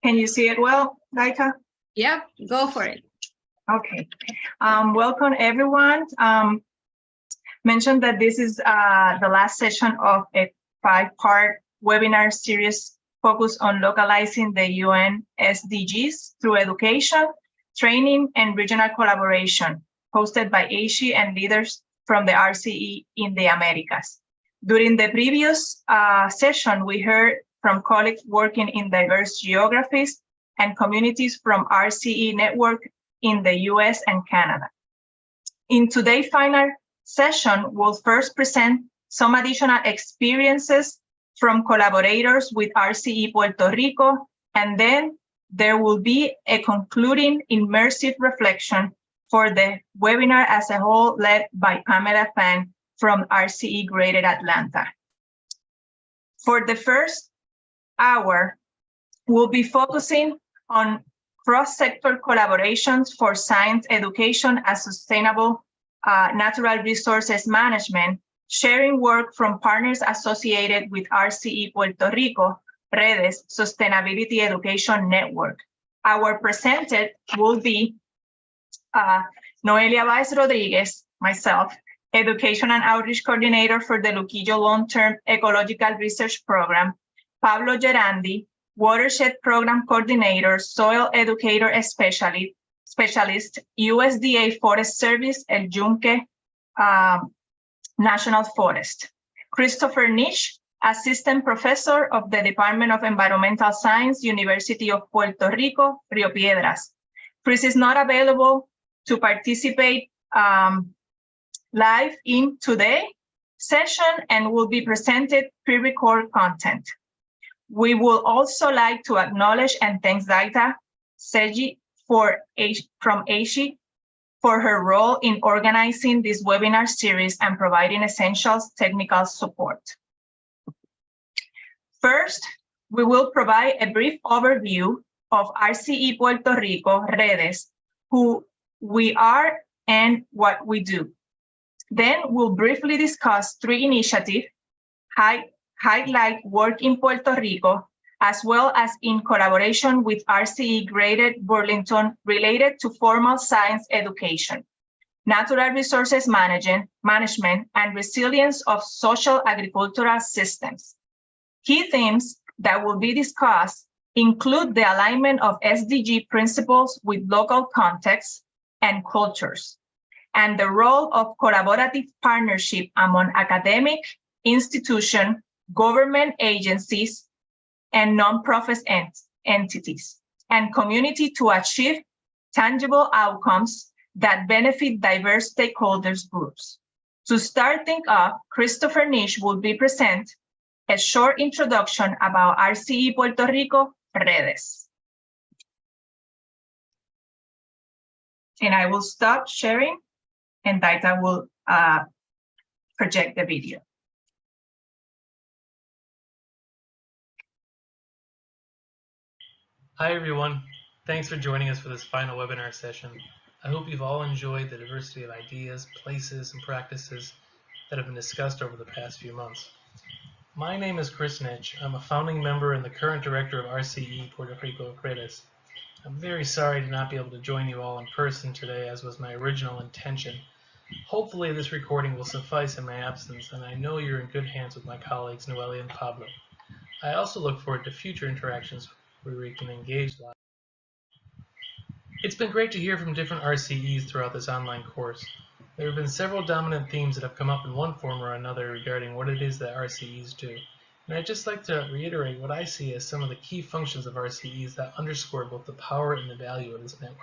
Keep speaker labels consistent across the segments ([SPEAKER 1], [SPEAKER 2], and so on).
[SPEAKER 1] Can you see it well, Daika?
[SPEAKER 2] Yep, go for it.
[SPEAKER 1] Okay. Welcome, everyone. Mentioned that this is the last session of a 5-part webinar series focused on localizing the UN SDGs through education, training, and regional collaboration, hosted by ASHI and leaders from the RCE in the Americas. During the previous session, we heard from colleagues working in diverse geographies and communities from RCE network in the US and Canada. In today's final session, we'll first present some additional experiences from collaborators with RCE Puerto Rico, and then there will be a concluding immersive reflection for the webinar as a whole, led by Pamela Fan from RCE Greater Atlanta. For the first hour, we'll be focusing on cross-sector collaborations for science education and sustainable natural resources management, sharing work from partners associated with RCE Puerto Rico, Redes Sustainability Education Network. Our presenter will be Noelia Baez Rodriguez, myself, Education and Outreach Coordinator for the Luquillo Long-Term Ecological Research Program, Pablo Gerandi, Watershed Program Coordinator, Soil Educator Specialist, USDA Forest Service, El Yunque National Forest. Christopher Nish, Assistant Professor of the Department of Environmental Science, University of Puerto Rico, Rio Piedras. Chris is not available to participate live in today's session and will be presented pre-recorded content. We will also like to acknowledge and thank Zaita Seji from ASHI for her role in organizing this webinar series and providing essential technical support. First, we will provide a brief overview of RCE Puerto Rico, Redes, who we are and what we do. Then we'll briefly discuss 3 initiatives, highlight work in Puerto Rico, as well as in collaboration with RCE Greater Burlington related to formal science education, natural resources management, and resilience of social agricultural systems. Key themes that will be discussed include the alignment of SDG principles with local contexts and cultures, and the role of collaborative partnership among academic institutions, government agencies, and nonprofit entities, and community to achieve tangible outcomes that benefit diverse stakeholders groups. To start things off, Christopher Nish will be present a short introduction about RCE Puerto Rico, Redes. And I will stop sharing, and Daita will project the video.
[SPEAKER 3] Hi, everyone. Thanks for joining us for this final webinar session. I hope you've all enjoyed the diversity of ideas, places, and practices that have been discussed over the past few months. My name is Chris Nitch. I'm a founding member and the current director of RCE Puerto Rico Redes. I'm very sorry to not be able to join you all in person today, as was my original intention. Hopefully this recording will suffice in my absence, and I know you're in good hands with my colleagues Noelia and Pablo. I also look forward to future interactions where we can engage live. It's been great to hear from different RCEs throughout this online course. There have been several dominant themes that have come up in one form or another regarding what it is that RCEs do. And I'd just like to reiterate what I see as some of the key functions of RCEs that underscore both the power and the value of this network.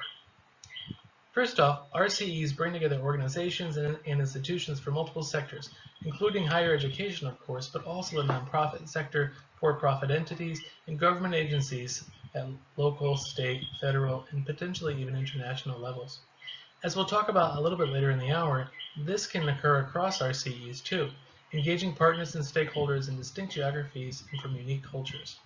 [SPEAKER 3] First off, RCEs bring together organizations and institutions from multiple sectors, including higher education, of course, but also the nonprofit sector, for-profit entities, and government agencies at local, state, federal, and potentially even international levels. As we'll talk about a little bit later in the hour, this can occur across RCEs too, engaging partners and stakeholders in distinct geographies and from unique cultures.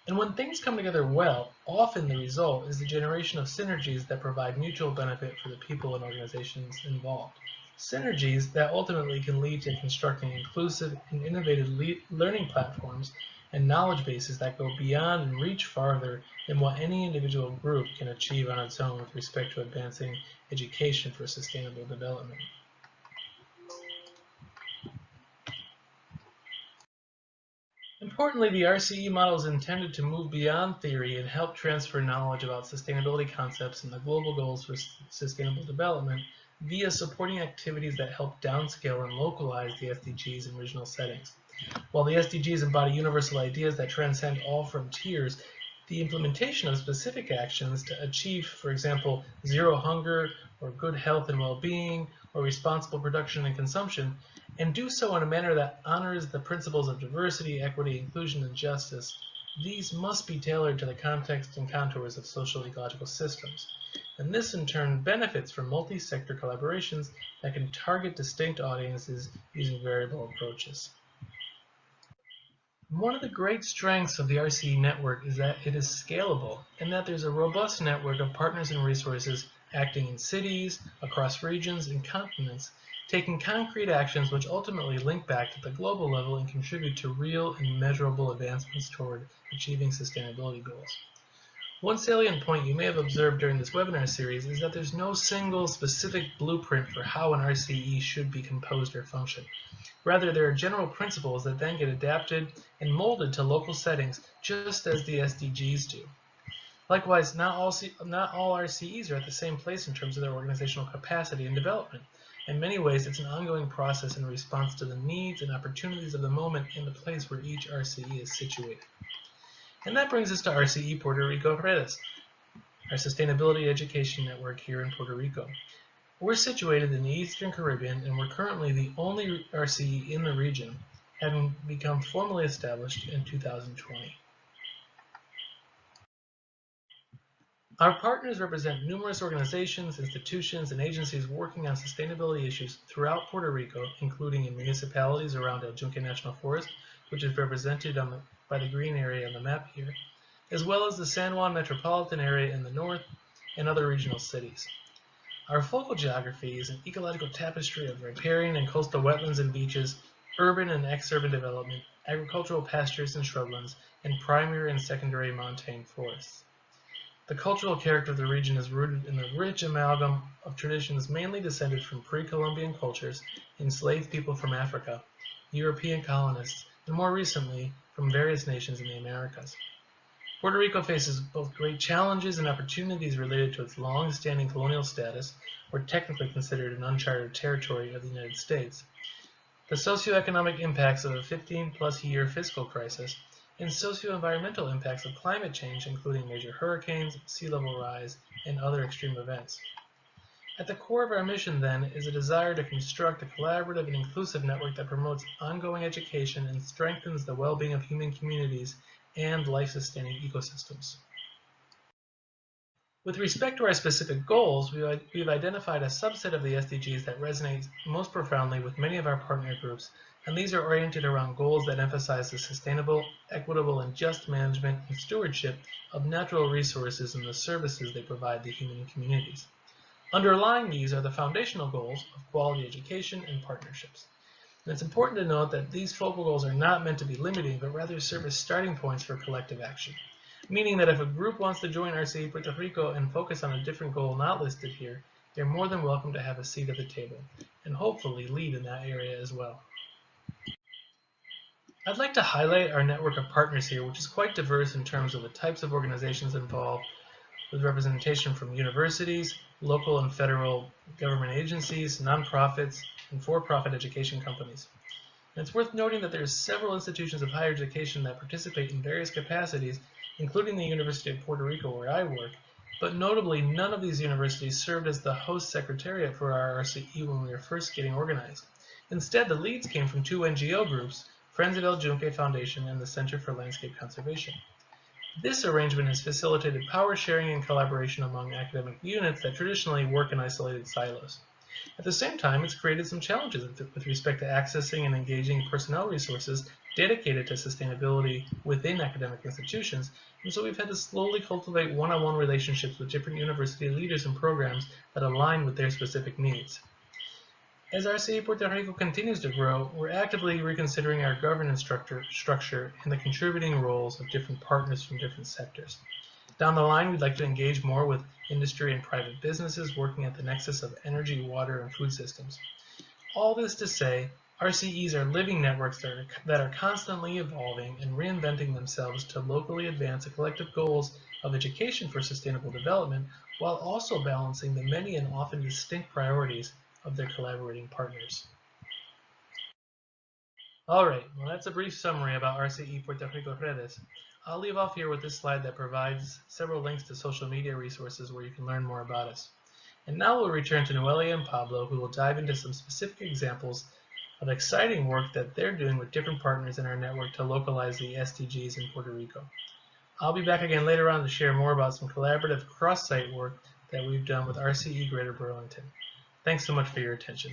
[SPEAKER 3] And when things come together well, often the result is the generation of synergies that provide mutual benefit for the people and organizations involved. Synergies that ultimately can lead to constructing inclusive and innovative learning platforms and knowledge bases that go beyond and reach farther than what any individual group can achieve on its own with respect to advancing education for sustainable development. Importantly, the RCE model is intended to move beyond theory and help transfer knowledge about sustainability concepts and the global goals for sustainable development via supporting activities that help downscale and localize the SDGs in regional settings. While the SDGs embody universal ideas that transcend all frontiers, the implementation of specific actions to achieve, for example, zero hunger or good health and well-being or responsible production and consumption, and do so in a manner that honors the principles of diversity, equity, inclusion, and justice, these must be tailored to the context and contours of social ecological systems. And this in turn benefits from multi-sector collaborations that can target distinct audiences using variable approaches. One of the great strengths of the RCE network is that it is scalable and that there's a robust network of partners and resources acting in cities, across regions, and continents, taking concrete actions which ultimately link back to the global level and contribute to real and measurable advancements toward achieving sustainability goals. One salient point you may have observed during this webinar series is that there's no single specific blueprint for how an RCE should be composed or function. Rather, there are general principles that then get adapted and molded to local settings just as the SDGs do. Likewise, not all RCEs are at the same place in terms of their organizational capacity and development. In many ways, it's an ongoing process in response to the needs and opportunities of the moment and the place where each RCE is situated. And that brings us to RCE Puerto Rico Redes, our sustainability education network here in Puerto Rico. We're situated in the Eastern Caribbean, and we're currently the only RCE in the region, having become formally established in 2020. Our partners represent numerous organizations, institutions, and agencies working on sustainability issues throughout Puerto Rico, including in municipalities around El Yunque National Forest, which is represented by the green area on the map here, as well as the San Juan metropolitan area in the north and other regional cities. Our focal geography is an ecological tapestry of riparian and coastal wetlands and beaches, urban and ex-urban development, agricultural pastures and shrublands, and primary and secondary montane forests. The cultural character of the region is rooted in the rich amalgam of traditions mainly descended from pre-Columbian cultures, enslaved people from Africa, European colonists, and more recently, from various nations in the Americas. Puerto Rico faces both great challenges and opportunities related to its long-standing colonial status, or technically considered an uncharted territory of the United States, the socioeconomic impacts of a 15-plus-year fiscal crisis, and socio-environmental impacts of climate change, including major hurricanes, sea level rise, and other extreme events. At the core of our mission, then, is a desire to construct a collaborative and inclusive network that promotes ongoing education and strengthens the well-being of human communities and life-sustaining ecosystems. With respect to our specific goals, we've identified a subset of the SDGs that resonates most profoundly with many of our partner groups, and these are oriented around goals that emphasize the sustainable, equitable, and just management and stewardship of natural resources and the services they provide to human communities. Underlying these are the foundational goals of quality education and partnerships. And it's important to note that these focal goals are not meant to be limiting, but rather serve as starting points for collective action. Meaning that if a group wants to join RCE Puerto Rico and focus on a different goal not listed here, they're more than welcome to have a seat at the table, and hopefully lead in that area as well. I'd like to highlight our network of partners here, which is quite diverse in terms of the types of organizations involved, with representation from universities, local and federal government agencies, nonprofits, and for-profit education companies. And it's worth noting that there are several institutions of higher education that participate in various capacities, including the University of Puerto Rico, where I work, but notably none of these universities served as the host secretariat for our RCE when we were first getting organized. Instead, the leads came from two NGO groups, Friends of El Yunque Foundation and the Center for Landscape Conservation. This arrangement has facilitated power sharing and collaboration among academic units that traditionally work in isolated silos. At the same time, it's created some challenges with respect to accessing and engaging personnel resources dedicated to sustainability within academic institutions, and so we've had to slowly cultivate one-on-one relationships with different university leaders and programs that align with their specific needs. As RCE Puerto Rico continues to grow, we're actively reconsidering our governance structure and the contributing roles of different partners from different sectors. Down the line, we'd like to engage more with industry and private businesses working at the nexus of energy, water, and food systems. All this to say, RCEs are living networks that are constantly evolving and reinventing themselves to locally advance the collective goals of education for sustainable development, while also balancing the many and often distinct priorities of their collaborating partners. All right, well, that's a brief summary about RCE Puerto Rico Redes. I'll leave off here with this slide that provides several links to social media resources where you can learn more about us. And now we'll return to Noelia and Pablo, who will dive into some specific examples of exciting work that they're doing with different partners in our network to localize the SDGs in Puerto Rico. I'll be back again later on to share more about some collaborative cross-site work that we've done with RCE Greater Burlington. Thanks so much for your attention.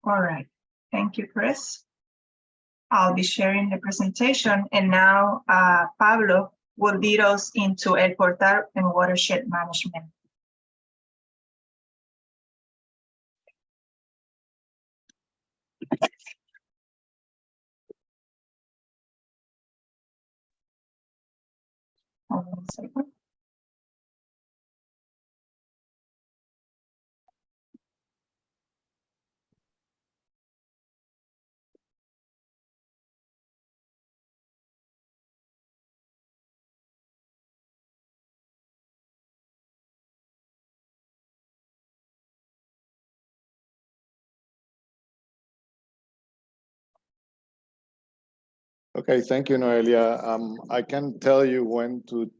[SPEAKER 1] All right, thank you, Chris. I'll be sharing the presentation, and now Pablo will lead us into El Portal and watershed management. Hold on a second.
[SPEAKER 4] Okay, thank you, Noelia. I can tell you when to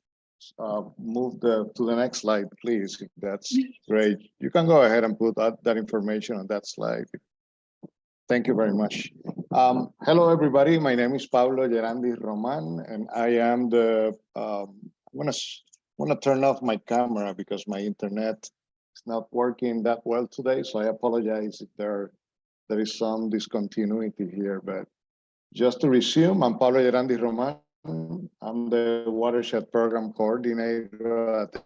[SPEAKER 4] move to the next slide, please. That's great. You can go ahead and put that information on that slide. Thank you very much. Hello, everybody. My name is Pablo Gerandi Roman, and I am the. I'm gonna turn off my camera because my internet is not working that well today. So I apologize if there is some discontinuity here, but. Just to resume, I'm Pablo Gerandi Roman. I'm the Watershed Program Coordinator at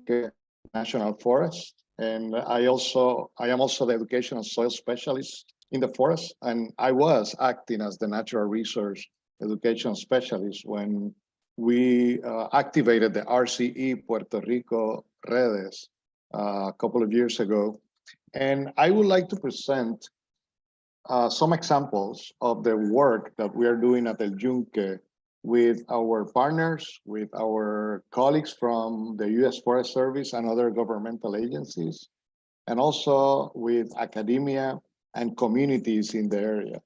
[SPEAKER 4] the National Forest. And I am also the Educational Soil Specialist in the forest. And I was acting as the Natural Resource Education Specialist when we activated the RCE Puerto Rico Redes a couple of years ago. And I would like to present some examples of the work that we are doing at El Yunque with our partners, with our colleagues from the U.S. Forest Service and other governmental agencies, and also with academia and communities in the area.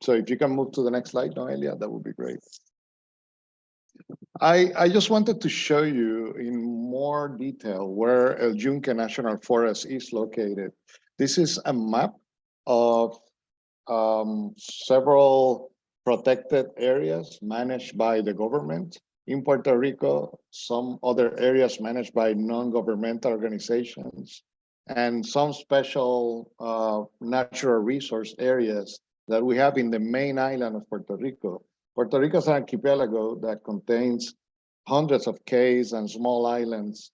[SPEAKER 4] So if you can move to the next slide, Noelia, that would be great. I just wanted to show you in more detail where El Yunque National Forest is located. This is a map of several protected areas managed by the government in Puerto Rico, some other areas managed by non-governmental organizations, and some special natural resource areas that we have in the main island of Puerto Rico. Puerto Rico is an archipelago that contains hundreds of cays and small islands.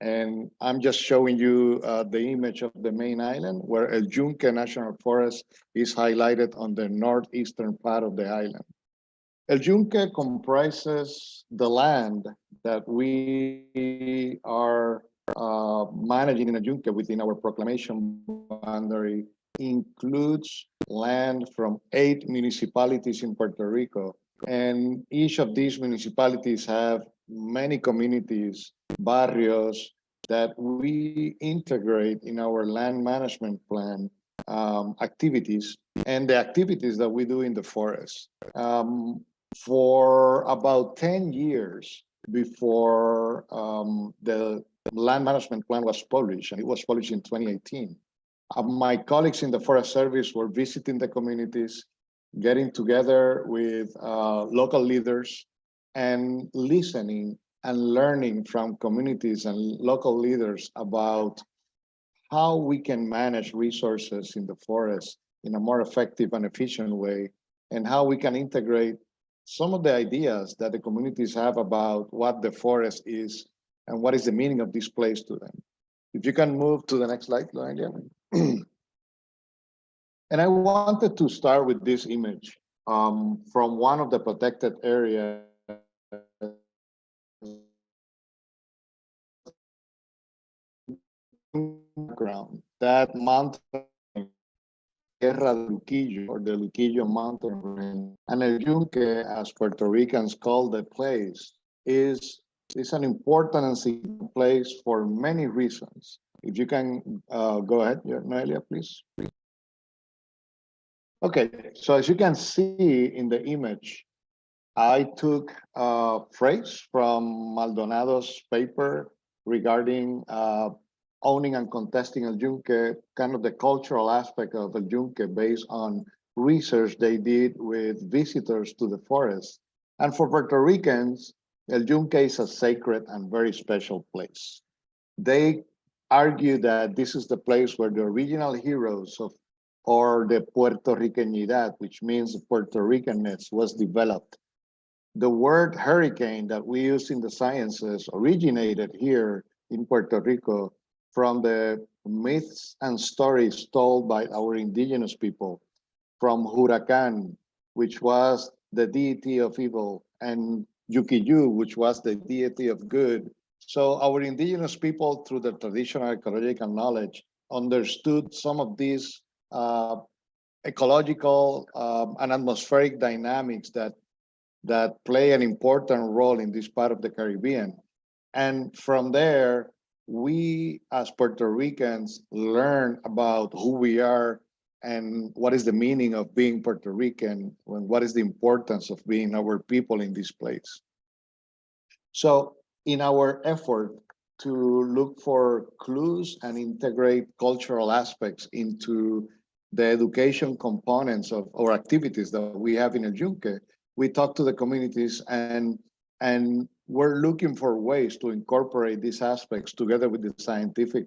[SPEAKER 4] And I'm just showing you the image of the main island where El Yunque National Forest is highlighted on the northeastern part of the island. El Yunque comprises the land that we are managing in El Yunque within our proclamation boundary includes land from 8 municipalities in Puerto Rico. And each of these municipalities have many communities, barrios that we integrate in our land management plan activities and the activities that we do in the forest. For about 10 years before the land management plan was published, and it was published in 2018, my colleagues in the Forest Service were visiting the communities, getting together with local leaders and listening and learning from communities and local leaders about how we can manage resources in the forest in a more effective and efficient way, and how we can integrate some of the ideas that the communities have about what the forest is and what is the meaning of this place to them. If you can move to the next slide, Loelia. And I wanted to start with this image from one of the protected areas ground, that mountain, Tierra de Luquillo, or the Luquillo mountain range. And El Yunque, as Puerto Ricans call the place, is an important and significant place for many reasons. If you can go ahead, Noelia, please. Okay, so as you can see in the image, I took a phrase from Maldonado's paper regarding owning and contesting El Yunque, kind of the cultural aspect of El Yunque based on research they did with visitors to the forest. And for Puerto Ricans, El Yunque is a sacred and very special place. They argue that this is the place where the original heroes of, or the Puerto Ricanidad, which means Puerto Ricanness, was developed. The word hurricane that we use in the sciences originated here in Puerto Rico from the myths and stories told by our indigenous people, from Huracan, which was the deity of evil, and Yukiyu, which was the deity of good. So our indigenous people, through the traditional ecological knowledge, understood some of these ecological and atmospheric dynamics that play an important role in this part of the Caribbean. And from there, we as Puerto Ricans learn about who we are and what is the meaning of being Puerto Rican, and what is the importance of being our people in this place. So in our effort to look for clues and integrate cultural aspects into the education components of our activities that we have in El Yunque, we talk to the communities and we're looking for ways to incorporate these aspects together with the scientific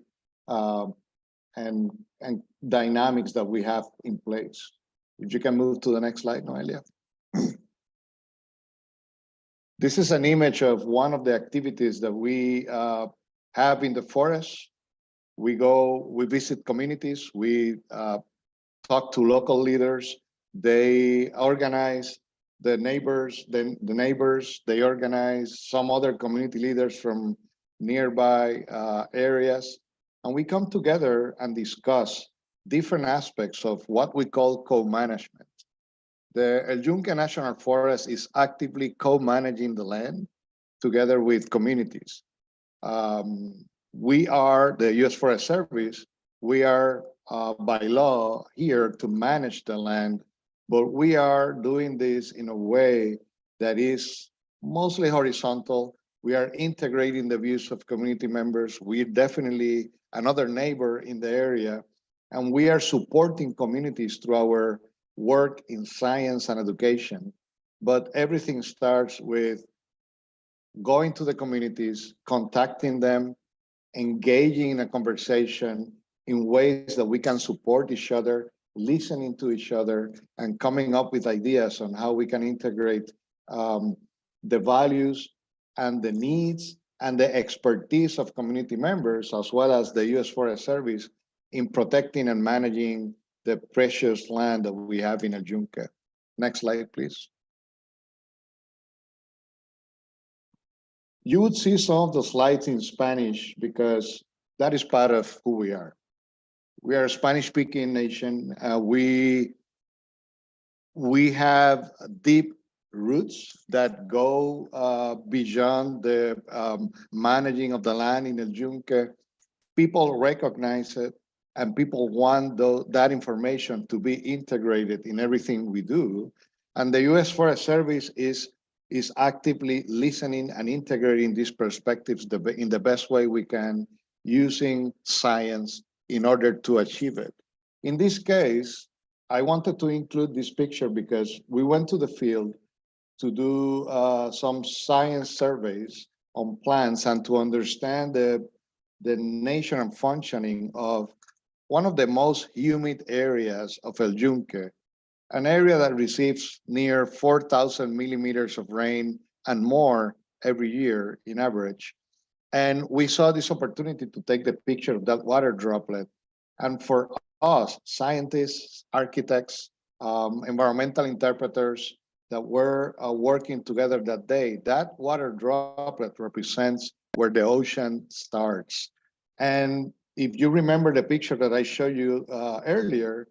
[SPEAKER 4] and dynamics that we have in place. If you can move to the next slide, Noelia. This is an image of one of the activities that we have in the forest. We visit communities, we talk to local leaders, they organize the neighbors, they organize some other community leaders from nearby areas, and we come together and discuss different aspects of what we call co-management. The El Yunque National Forest is actively co-managing the land together with communities. We are the U.S. Forest Service. We are by law here to manage the land, but we are doing this in a way that is mostly horizontal. We are integrating the views of community members. We're definitely another neighbor in the area, and we are supporting communities through our work in science and education. But everything starts with going to the communities, contacting them, engaging in a conversation in ways that we can support each other, listening to each other, and coming up with ideas on how we can integrate the values and the needs and the expertise of community members, as well as the U.S. Forest Service, in protecting and managing the precious land that we have in El Yunque. Next slide, please. You would see some of the slides in Spanish because that is part of who we are. We are a Spanish-speaking nation. We have deep roots that go beyond the managing of the land in El Yunque. People recognize it, and people want that information to be integrated in everything we do. And the U.S. Forest Service is actively listening and integrating these perspectives in the best way we can, using science in order to achieve it. In this case, I wanted to include this picture because we went to the field to do some science surveys on plants and to understand the nature and functioning of one of the most humid areas of El Yunque. an area that receives near 4,000 millimeters of rain and more every year in average. And we saw this opportunity to take the picture of that water droplet. And for us, scientists, architects, environmental interpreters that were working together that day, that water droplet represents where the ocean starts. And if you remember the picture that I showed you earlier,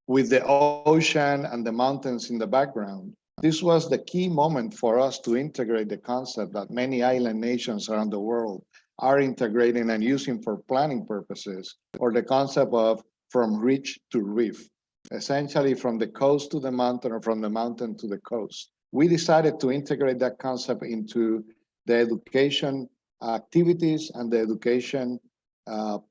[SPEAKER 4] with the ocean and the mountains in the background, this was the key moment for us to integrate the concept that many island nations around the world are integrating and using for planning purposes, or the concept of from ridge to reef, essentially from the coast to the mountain or from the mountain to the coast. We decided to integrate that concept into the education activities and the education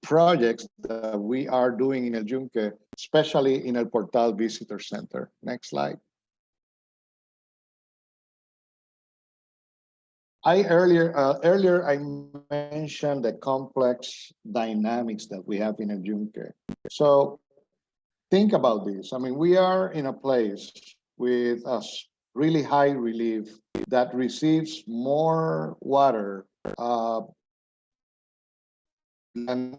[SPEAKER 4] projects that we are doing in El Yunque, especially in El Portal Visitor Center. Next slide. Earlier I mentioned the complex dynamics that we have in El Yunque. So think about this. I mean, we are in a place with a really high relief that receives more water than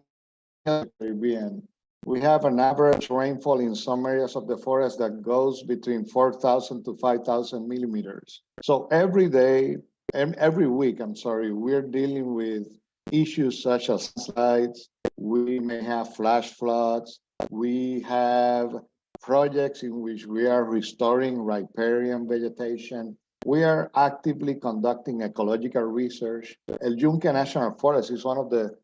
[SPEAKER 4] the Caribbean. We have an average rainfall in some areas of the forest that goes between 4,000 to 5,000 millimeters. So every day, and every week, I'm sorry, we're dealing with issues such as slides. We may have flash floods. We have projects in which we are restoring riparian vegetation. We are actively conducting ecological research. El Yunque National Forest is one of the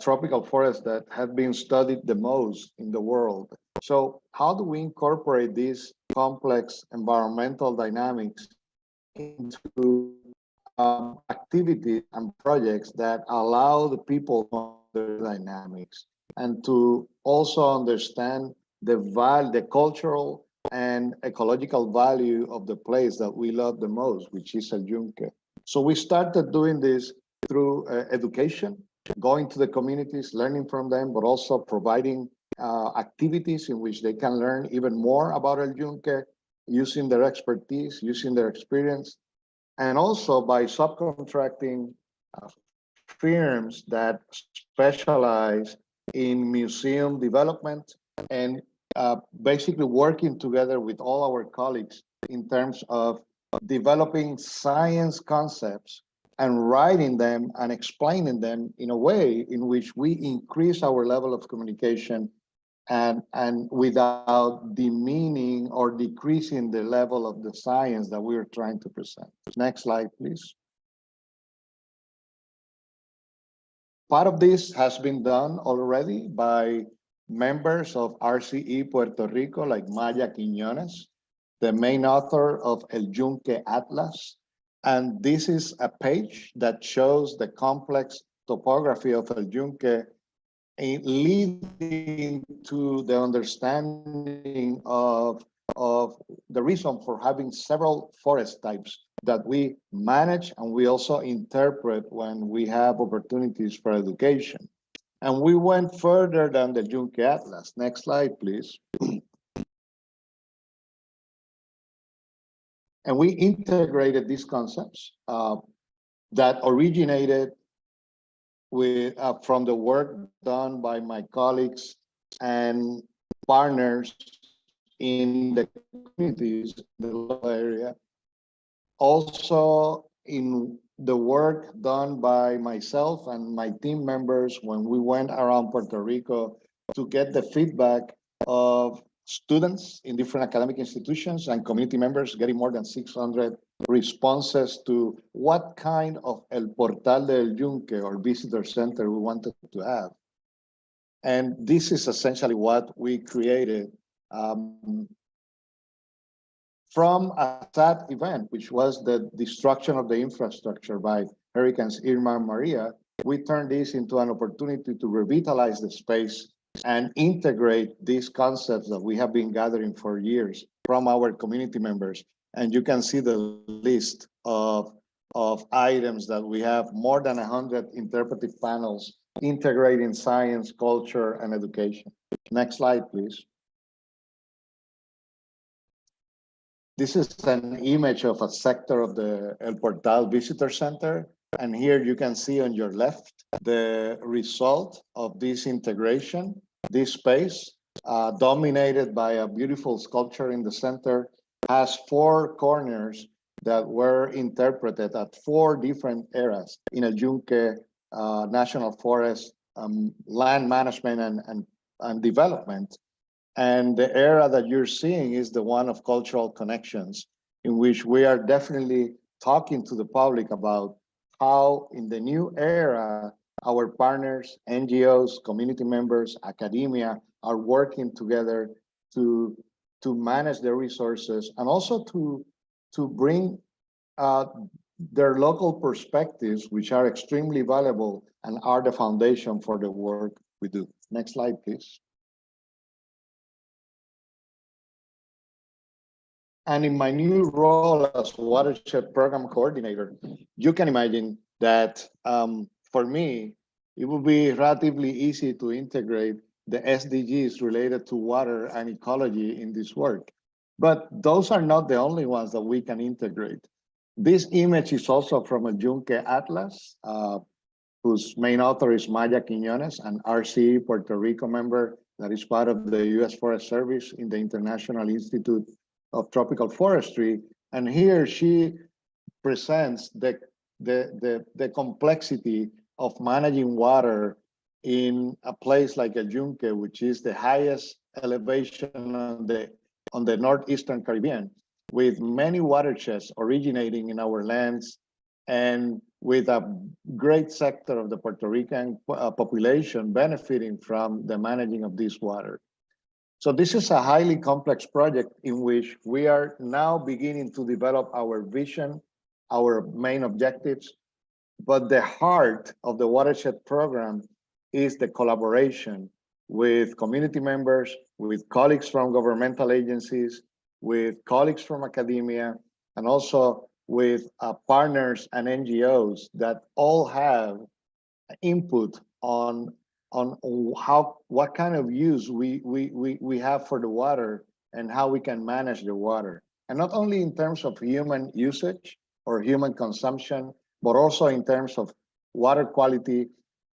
[SPEAKER 4] tropical forests that have been studied the most in the world. So how do we incorporate these complex environmental dynamics into activities and projects that allow the people to understand the dynamics and to also understand the value, the cultural and ecological value of the place that we love the most, which is El Yunque. So we started doing this through education, going to the communities, learning from them, but also providing activities in which they can learn even more about El Yunque, using their expertise, using their experience, and also by subcontracting firms that specialize in museum development and basically working together with all our colleagues in terms of developing science concepts and writing them and explaining them in a way in which we increase our level of communication and without demeaning or decreasing the level of the science that we're trying to present. Next slide, please. Part of this has been done already by members of RCE Puerto Rico, like Maya Quiñones, the main author of El Yunque Atlas. And this is a page that shows the complex topography of El Yunque, leading to the understanding of the reason for having several forest types that we manage and we also interpret when we have opportunities for education. And we went further than the Yunque Atlas. Next slide, please. And we integrated these concepts that originated with from the work done by my colleagues and partners in the communities in the local area. Also in the work done by myself and my team members when we went around Puerto Rico to get the feedback of students in different academic institutions and community members, getting more than 600 responses to what kind of El Portal del Yunque or visitor center we wanted to have. And this is essentially what we created from a sad event, which was the destruction of the infrastructure by Hurricanes Irma and Maria. We turned this into an opportunity to revitalize the space and integrate these concepts that we have been gathering for years from our community members. And you can see the list of items that we have, more than 100 interpretive panels integrating science, culture, and education. Next slide, please. This is an image of a sector of the El Portal Visitor Center. And here you can see on your left the result of this integration, this space, dominated by a beautiful sculpture in the center, has 4 corners that were interpreted at 4 different eras in El Yunque National Forest, land management and development. And the era that you're seeing is the one of cultural connections, in which we are definitely talking to the public about how in the new era, our partners, NGOs, community members, academia are working together to manage their resources and also to bring their local perspectives, which are extremely valuable and are the foundation for the work we do. Next slide, please. And in my new role as Watershed Program Coordinator, you can imagine that for me, it would be relatively easy to integrate the SDGs related to water and ecology in this work. But those are not the only ones that we can integrate. This image is also from a Yunque Atlas, whose main author is Maya Quiñones, an RCE Puerto Rico member that is part of the U.S. Forest Service in the International Institute of Tropical Forestry. And here she presents the complexity of managing water in a place like El Yunque, which is the highest elevation on the northeastern Caribbean, with many watersheds originating in our lands and with a great sector of the Puerto Rican population benefiting from the managing of this water. So this is a highly complex project in which we are now beginning to develop our vision, our main objectives, but the heart of the Watershed program is the collaboration with community members, with colleagues from governmental agencies, with colleagues from academia, and also with partners and NGOs that all have input on what kind of use we have for the water and how we can manage the water. And not only in terms of human usage or human consumption, but also in terms of water quality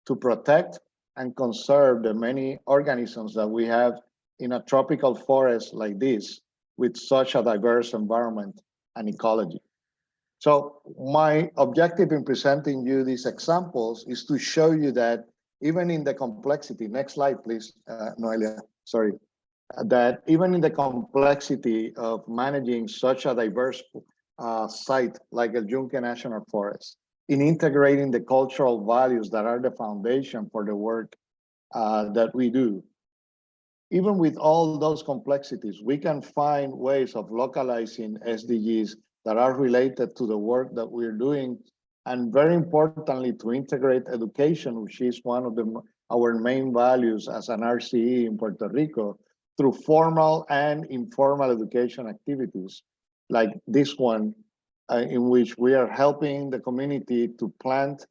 [SPEAKER 4] to protect and conserve the many organisms that we have in a tropical forest like this with such a diverse environment and ecology. So my objective in presenting you these examples is to show you that even in the complexity, next slide, please, Noelia, sorry, that even in the complexity of managing such a diverse site like El Yunque National Forest, in integrating the cultural values that are the foundation for the work that we do, even with all those complexities, we can find ways of localizing SDGs that are related to the work that we're doing, and very importantly, to integrate education, which is one of our main values as an RCE in Puerto Rico, through formal and informal education activities, like this one, in which we are helping the community to plant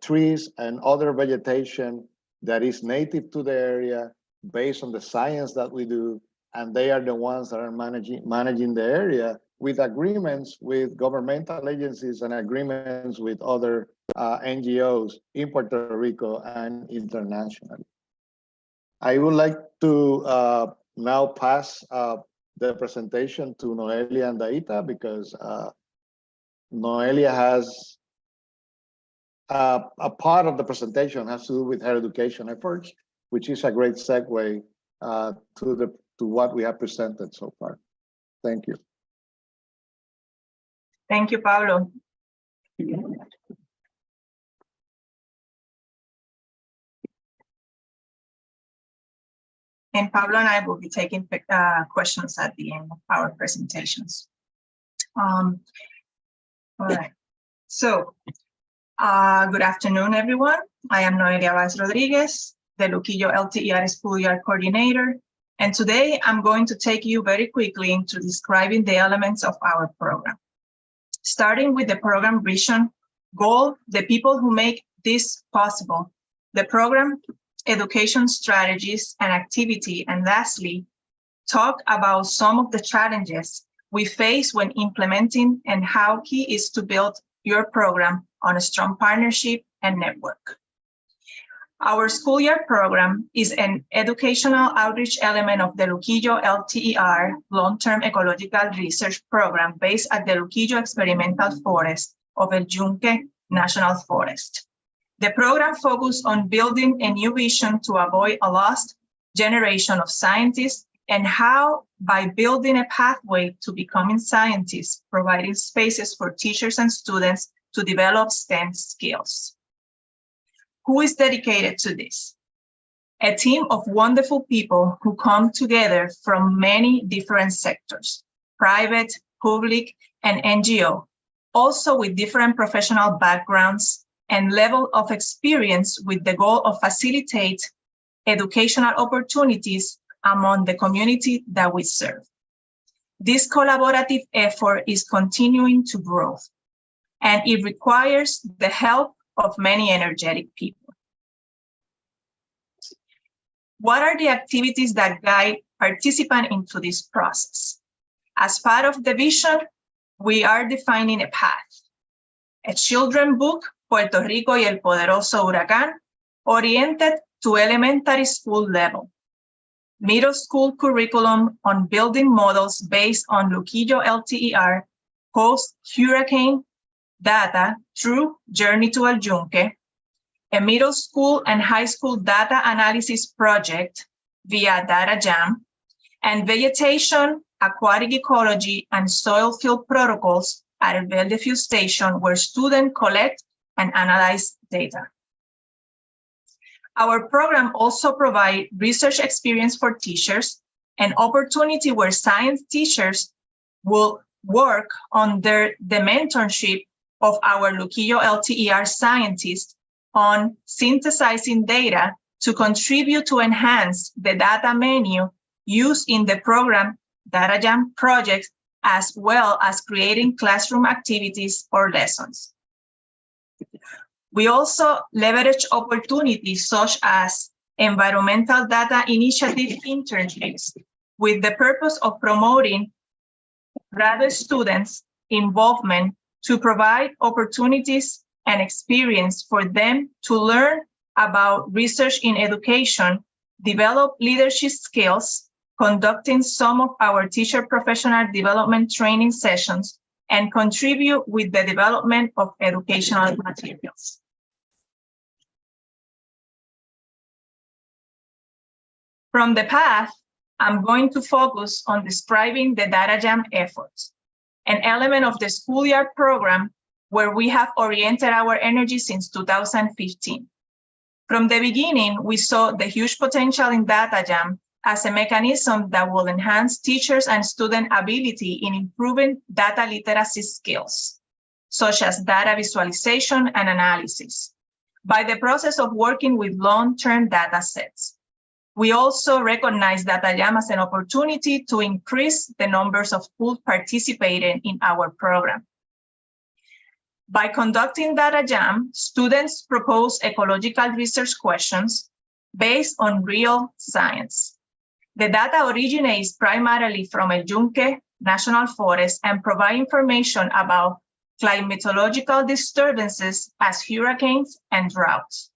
[SPEAKER 4] trees and other vegetation that is native to the area based on the science that we do, and they are the ones that are managing the area with agreements with governmental agencies and agreements with other NGOs in Puerto Rico and internationally. I would like to now pass the presentation to Noelia and Daita, because Noelia has a part of the presentation has to do with her education efforts, which is a great segue to what we have presented so far. Thank you.
[SPEAKER 1] Thank you, Pablo. And Pablo and I will be taking questions at the end of our presentations. All right. So, good afternoon, everyone. I am Noelia Vaz Rodriguez, the Luquillo LTER Schoolyard Coordinator. And today I'm going to take you very quickly into describing the elements of our program. Starting with the program vision, goal, the people who make this possible, the program, education strategies and activity, and lastly, talk about some of the challenges we face when implementing and how key is to build your program on a strong partnership and network. Our school year program is an educational outreach element of the Luquillo LTER long-term ecological research program based at the Luquillo Experimental Forest of El Yunque National Forest. The program focused on building a new vision to avoid a lost generation of scientists and how, by building a pathway to becoming scientists, providing spaces for teachers and students to develop STEM skills. Who is dedicated to this? A team of wonderful people who come together from many different sectors, private, public, and NGO, also with different professional backgrounds and level of experience with the goal of facilitate educational opportunities among the community that we serve. This collaborative effort is continuing to grow, and it requires the help of many energetic people. What are the activities that guide participants into this process? As part of the vision, we are defining a path. A children's book, Puerto Rico y el poderoso huracán, oriented to elementary school level. Middle school curriculum on building models based on Luquillo LTER post-hurricane data through Journey to El Yunque, a middle school and high school data analysis project via Data Jam, and vegetation, aquatic ecology, and soil field protocols at a Valdefew station where students collect and analyze data. Our program also provides research experience for teachers, an opportunity where science teachers will work under the mentorship of our Luquillo LTER scientists on synthesizing data to contribute to enhance the data menu used in the program Data Jam project, as well as creating classroom activities or lessons. We also leverage opportunities such as environmental data initiative internships with the purpose of promoting graduate students' involvement to provide opportunities and experience for them to learn about research in education, develop leadership skills, conducting some of our teacher professional development training sessions, and contribute with the development of educational materials. From the path, I'm going to focus on describing the Data Jam efforts, an element of the school year program where we have oriented our energy since 2015. From the beginning, we saw the huge potential in Data Jam as a mechanism that will enhance teachers and student ability in improving data literacy skills, such as data visualization and analysis, by the process of working with long-term data sets. We also recognize Data Jam as an opportunity to increase the numbers of schools participating in our program. By conducting Data Jam, students propose ecological research questions based on real science. The data originates primarily from El Yunque National Forest and provide information about climatological disturbances as hurricanes and droughts.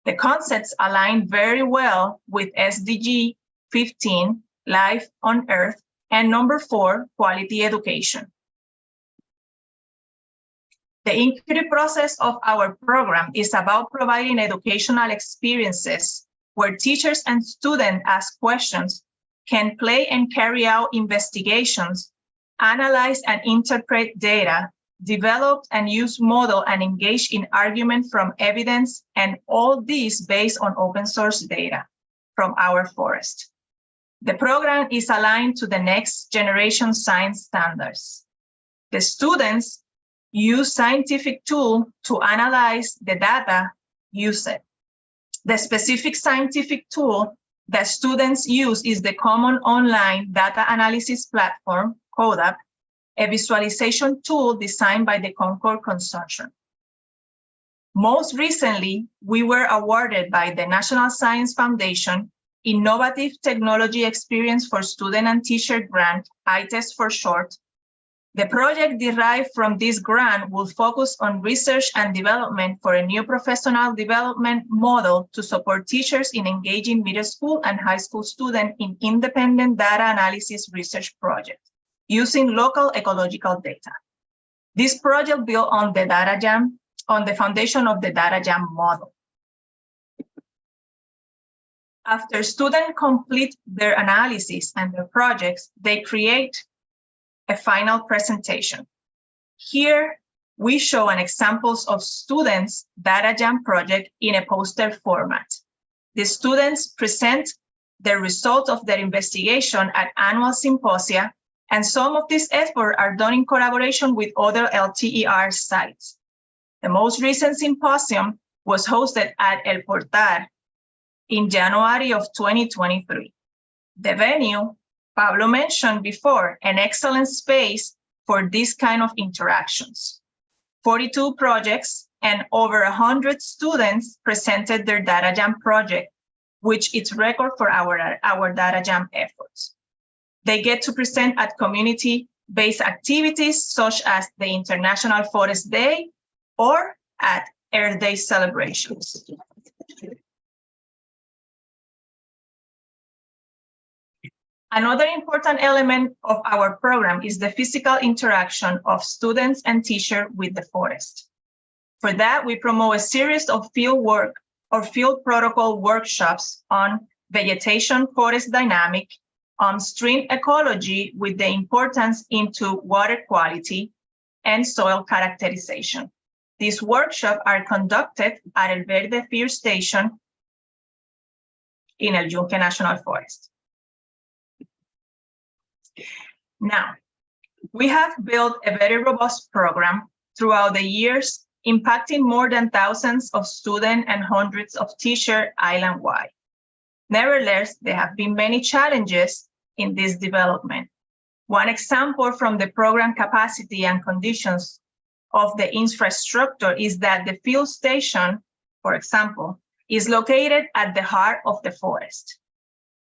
[SPEAKER 1] The concepts align very well with SDG 15, Life on Earth, and number 4, Quality Education. The inquiry process of our program is about providing educational experiences where teachers and students ask questions, can play and carry out investigations, analyze and interpret data, develop and use model and engage in argument from evidence, and all this based on open source data from our forest. The program is aligned to the next generation science standards. The students use scientific tools to analyze the data used. The specific scientific tool that students use is the Common Online Data Analysis Platform, CODAP, a visualization tool designed by the Concord Consortium. Most recently, we were awarded by the National Science Foundation Innovative Technology Experience for Student and Teacher Grant, ITES for short, The project derived from this grant will focus on research and development for a new professional development model to support teachers in engaging middle school and high school students in independent data analysis research projects using local ecological data. This project built on the Data Jam, on the foundation of the Data Jam model. After students complete their analysis and their projects, they create a final presentation. Here, we show an examples of students' Data Jam project in a poster format. The students present the results of their investigation at annual symposia, and some of these efforts are done in collaboration with other LTER sites. The most recent symposium was hosted at El Portal in January of 2023. The venue, Pablo mentioned before, an excellent space for this kind of interactions. 42 projects and over 100 students presented their Data Jam project, which is record for our Data Jam efforts. They get to present at community-based activities such as the International Forest Day or at Earth Day celebrations. Another important element of our program is the physical interaction of students and teachers with the forest. For that, we promote a series of field work or field protocol workshops on vegetation, forest dynamic, stream ecology with the importance into water quality and soil characterization. These workshops are conducted at El Verde Field Station in El Yunque National Forest. Now, we have built a very robust program throughout the years, impacting more than thousands of students and hundreds of teachers island-wide. Nevertheless, there have been many challenges in this development. One example from the program capacity and conditions of the infrastructure is that the field station, for example, is located at the heart of the forest.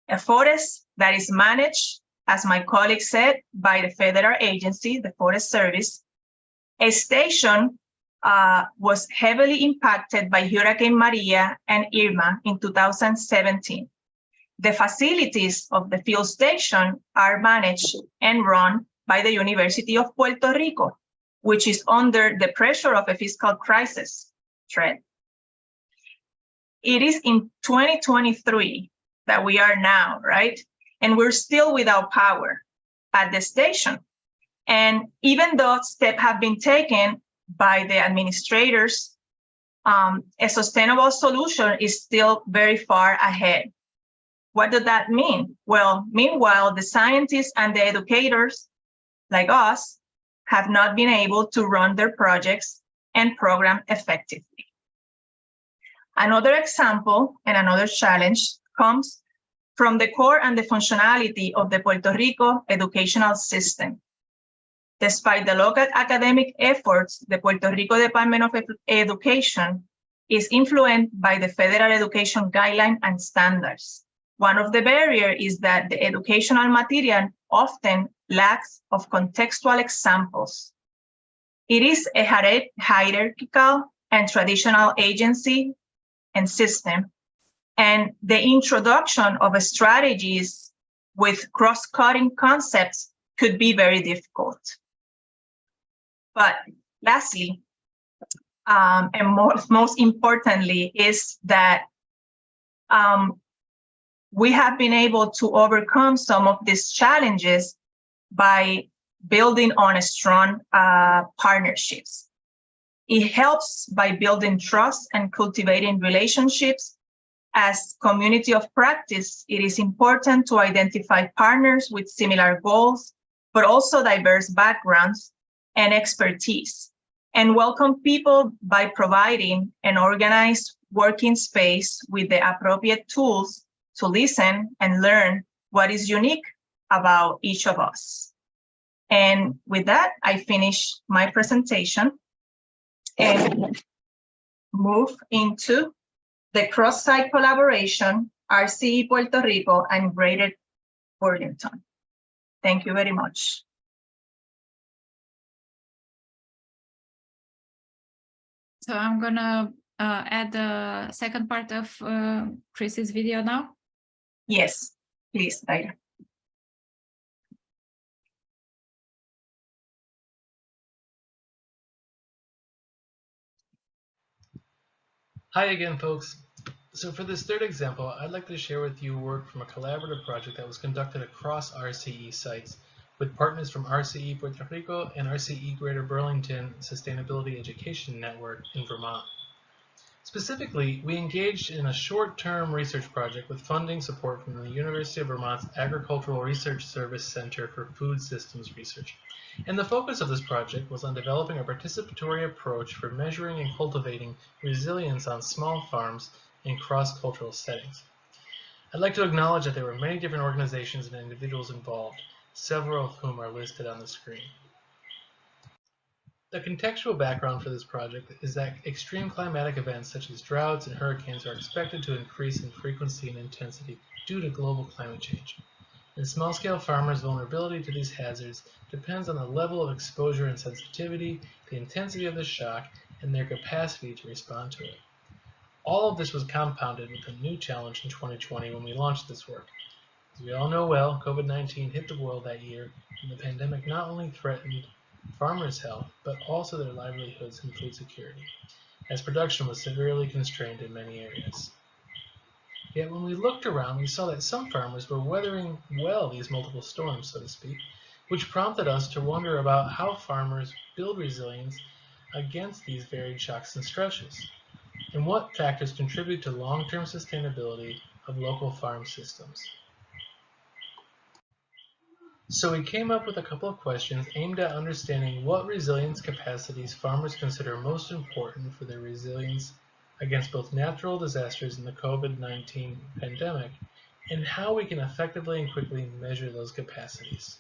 [SPEAKER 1] A forest that is managed, as my colleague said, by the federal agency, the Forest Service. A station was heavily impacted by Hurricane Maria and Irma in 2017. The facilities of the field station are managed and run by the University of Puerto Rico, which is under the pressure of a fiscal crisis threat. It is in 2023 that we are now, right? And we're still without power at the station. And even though steps have been taken by the administrators, a sustainable solution is still very far ahead. What does that mean? Well, meanwhile, the scientists and the educators like us have not been able to run their projects and program effectively. Another example and another challenge comes from the core and the functionality of the Puerto Rico educational system. Despite the local academic efforts, the Puerto Rico Department of Education is influenced by the federal education guidelines and standards. One of the barriers is that the educational material often lacks of contextual examples. It is a hierarchical and traditional agency and system, and the introduction of strategies with cross-cutting concepts could be very difficult. But lastly, and most importantly, is that we have been able to overcome some of these challenges by building on a strong partnerships. It helps by building trust and cultivating relationships. As community of practice, it is important to identify partners with similar goals, but also diverse backgrounds and expertise, and welcome people by providing an organized working space with the appropriate tools to listen and learn what is unique about each of us. And with that, I finish my presentation and move into the cross-site collaboration, RCE Puerto Rico and Greater Burlington. Thank you very much.
[SPEAKER 2] So I'm gonna add the second part of Chris's video now.
[SPEAKER 1] Yes, please, Daira.
[SPEAKER 3] Hi again, folks. So for this third example, I'd like to share with you work from a collaborative project that was conducted across RCE sites with partners from RCE Puerto Rico and RCE Greater Burlington Sustainability Education Network in Vermont. Specifically, we engaged in a short-term research project with funding support from the University of Vermont's Agricultural Research Service Center for Food Systems Research. And the focus of this project was on developing a participatory approach for measuring and cultivating resilience on small farms in cross-cultural settings. I'd like to acknowledge that there were many different organizations and individuals involved, several of whom are listed on the screen. The contextual background for this project is that extreme climatic events such as droughts and hurricanes are expected to increase in frequency and intensity due to global climate change. And small-scale farmers' vulnerability to these hazards depends on the level of exposure and sensitivity, the intensity of the shock, and their capacity to respond to it. All of this was compounded with a new challenge in 2020 when we launched this work. As we all know well, COVID-19 hit the world that year, and the pandemic not only threatened farmers' health, but also their livelihoods and food security, as production was severely constrained in many areas. Yet when we looked around, we saw that some farmers were weathering well these multiple storms, so to speak, which prompted us to wonder about how farmers build resilience against these varied shocks and stresses, and what factors contribute to long-term sustainability of local farm systems. So we came up with a couple of questions aimed at understanding what resilience capacities farmers consider most important for their resilience against both natural disasters and the COVID-19 pandemic, and how we can effectively and quickly measure those capacities.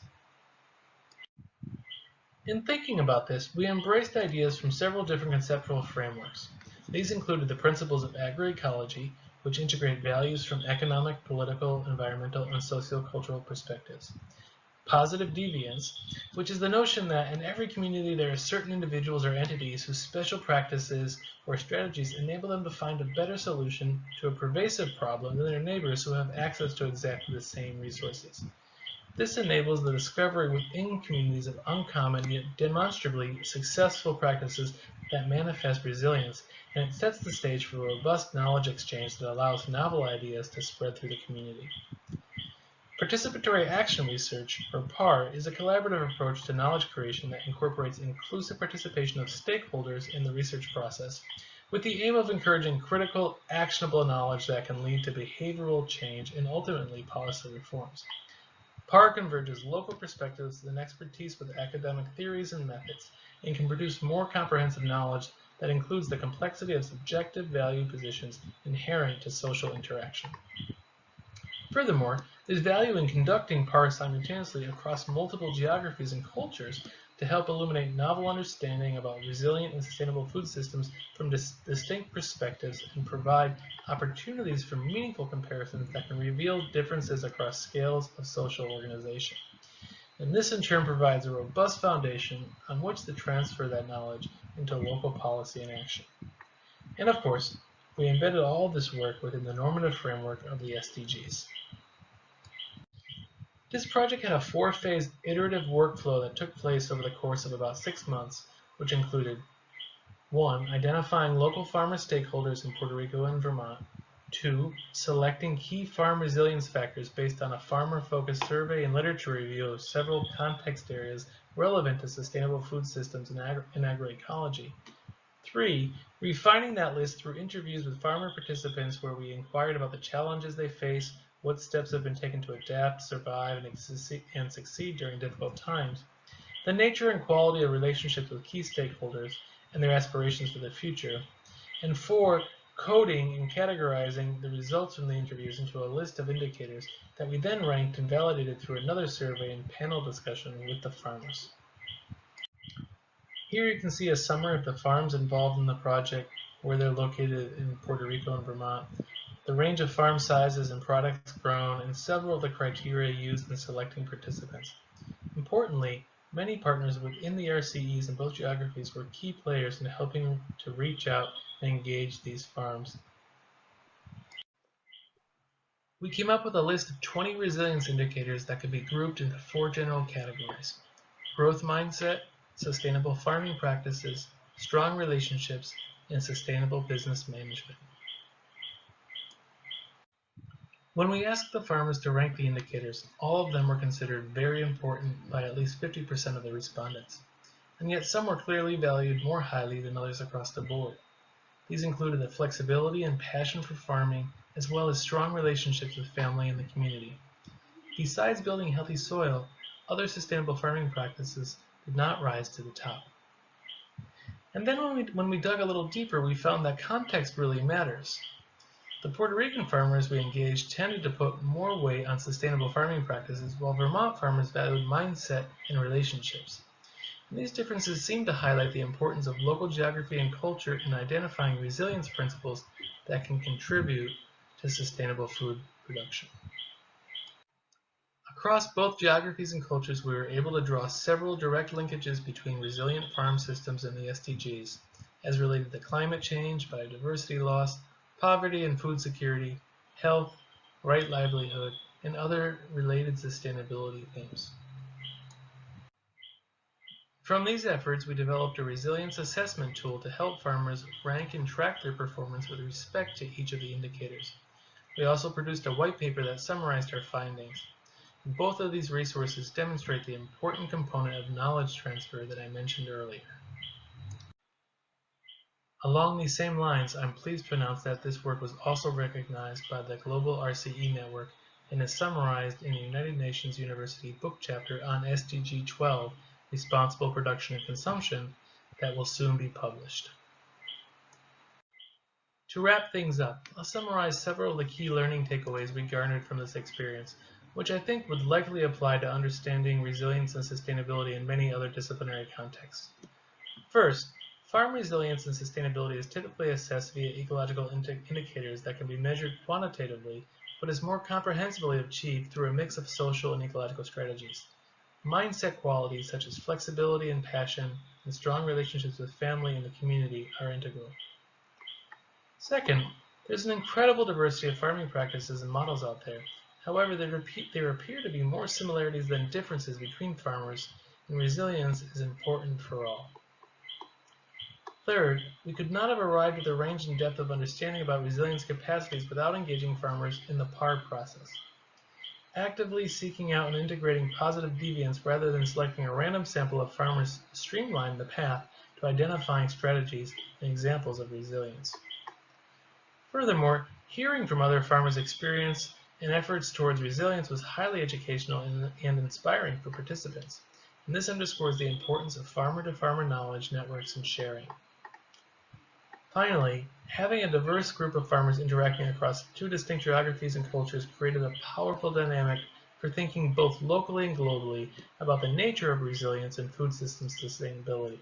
[SPEAKER 3] In thinking about this, we embraced ideas from several different conceptual frameworks. These included the principles of agroecology, which integrate values from economic, political, environmental, and sociocultural perspectives. Positive deviance, which is the notion that in every community there are certain individuals or entities whose special practices or strategies enable them to find a better solution to a pervasive problem than their neighbors who have access to exactly the same resources. This enables the discovery within communities of uncommon yet demonstrably successful practices that manifest resilience, and it sets the stage for a robust knowledge exchange that allows novel ideas to spread through the community. Participatory Action Research, or PAR, is a collaborative approach to knowledge creation that incorporates inclusive participation of stakeholders in the research process, with the aim of encouraging critical, actionable knowledge that can lead to behavioral change and ultimately policy reforms. PAR converges local perspectives and expertise with academic theories and methods, and can produce more comprehensive knowledge that includes the complexity of subjective value positions inherent to social interaction. Furthermore, there's value in conducting PAR simultaneously across multiple geographies and cultures to help illuminate novel understanding about resilient and sustainable food systems from distinct perspectives and provide opportunities for meaningful comparisons that can reveal differences across scales of social organization. And this in turn provides a robust foundation on which to transfer that knowledge into local policy and action. And of course, we embedded all of this work within the normative framework of the SDGs. This project had a four-phase iterative workflow that took place over the course of about 6 months, which included 1. Identifying local farmer stakeholders in Puerto Rico and Vermont. 2. Selecting key farm resilience factors based on a farmer-focused survey and literature review of several context areas relevant to sustainable food systems and agroecology. 3. Refining that list through interviews with farmer participants where we inquired about the challenges they face, what steps have been taken to adapt, survive, and succeed during difficult times, the nature and quality of relationships with key stakeholders, and their aspirations for the future, and 4. Coding and categorizing the results from the interviews into a list of indicators that we then ranked and validated through another survey and panel discussion with the farmers. Here you can see a summary of the farms involved in the project, where they're located in Puerto Rico and Vermont, the range of farm sizes and products grown, and several of the criteria used in selecting participants. Importantly, Many partners within the RCEs in both geographies were key players in helping to reach out and engage these farms. We came up with a list of 20 resilience indicators that could be grouped into 4 general categories: growth mindset, sustainable farming practices, strong relationships, and sustainable business management. When we asked the farmers to rank the indicators, all of them were considered very important by at least 50% of the respondents, and yet some were clearly valued more highly than others across the board. These included the flexibility and passion for farming, as well as strong relationships with family and the community. Besides building healthy soil, other sustainable farming practices did not rise to the top. And then when we dug a little deeper, we found that context really matters. The Puerto Rican farmers we engaged tended to put more weight on sustainable farming practices, while Vermont farmers valued mindset and relationships. And these differences seem to highlight the importance of local geography and culture in identifying resilience principles that can contribute to sustainable food production. Across both geographies and cultures, we were able to draw several direct linkages between resilient farm systems and the SDGs, as related to climate change, biodiversity loss, poverty and food security, health, right livelihood, and other related sustainability themes. From these efforts, we developed a resilience assessment tool to help farmers rank and track their performance with respect to each of the indicators. We also produced a white paper that summarized our findings. Both of these resources demonstrate the important component of knowledge transfer that I mentioned earlier. Along these same lines, I'm pleased to announce that this work was also recognized by the Global RCE Network and is summarized in the United Nations University book chapter on SDG 12, Responsible Production and Consumption, that will soon be published. To wrap things up, I'll summarize several of the key learning takeaways we garnered from this experience, which I think would likely apply to understanding resilience and sustainability in many other disciplinary contexts. First, farm resilience and sustainability is typically assessed via ecological indicators that can be measured quantitatively, but is more comprehensively achieved through a mix of social and ecological strategies. Mindset qualities such as flexibility and passion and strong relationships with family and the community are integral. Second, there's an incredible diversity of farming practices and models out there. However, there appear to be more similarities than differences between farmers, and resilience is important for all. Third, we could not have arrived at the range and depth of understanding about resilience capacities without engaging farmers in the PAR process. Actively seeking out and integrating positive deviance rather than selecting a random sample of farmers streamlined the path to identifying strategies and examples of resilience. Furthermore, hearing from other farmers' experience and efforts towards resilience was highly educational and inspiring for participants, and this underscores the importance of farmer-to-farmer knowledge networks and sharing. Finally, having a diverse group of farmers interacting across 2 distinct geographies and cultures created a powerful dynamic for thinking both locally and globally about the nature of resilience and food systems sustainability.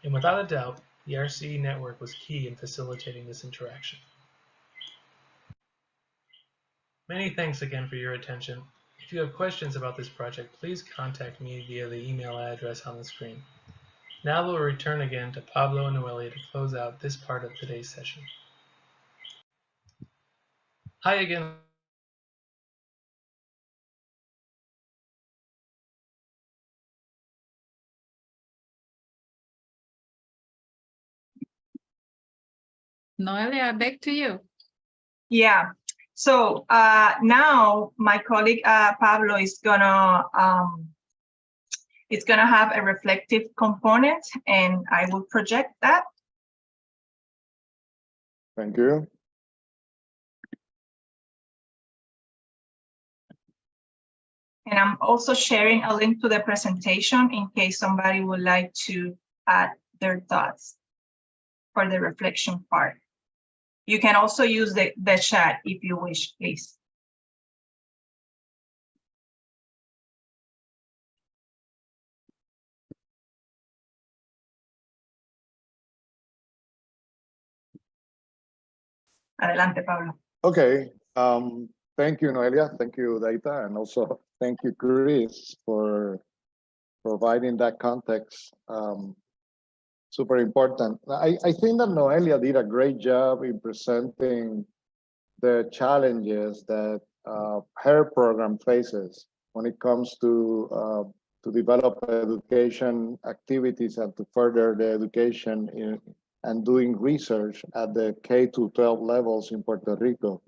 [SPEAKER 3] And without a doubt, the RCE network was key in facilitating this interaction. Many thanks again for your attention. If you have questions about this project, please contact me via the email address on the screen. Now we'll return again to Pablo and Noelia to close out this part of today's session. Hi again.
[SPEAKER 2] Noelia, back to you.
[SPEAKER 1] Yeah. So now my colleague Pablo is gonna have a reflective component, and I will project that.
[SPEAKER 4] Thank you.
[SPEAKER 1] And I'm also sharing a link to the presentation in case somebody would like to add their thoughts for the reflection part. You can also use the chat if you wish, please. Adelante, Pablo.
[SPEAKER 4] Okay. Thank you, Noelia. Thank you, Daita, and also thank you, Chris, for providing that context. Super important. I think that Noelia did a great job in presenting the challenges that her program faces when it comes to develop education activities and to further the education and doing research at the K-12 levels in Puerto Rico.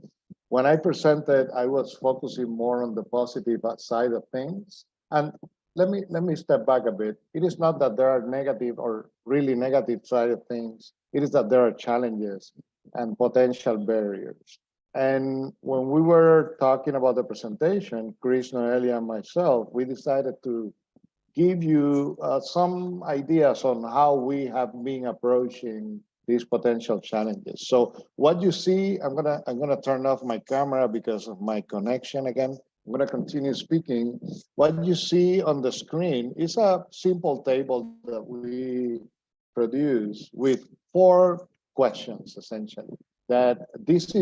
[SPEAKER 4] When I presented, I was focusing more on the positive side of things. And let me step back a bit. It is not that there are negative or really negative side of things. It is that there are challenges and potential barriers. And when we were talking about the presentation, Chris, Noelia, and myself, we decided to give you some ideas on how we have been approaching these potential challenges. So what you see, I'm gonna turn off my camera because of my connection again. I'm gonna continue speaking. What you see on the screen is a simple table that we produce with 4 questions, essentially. That this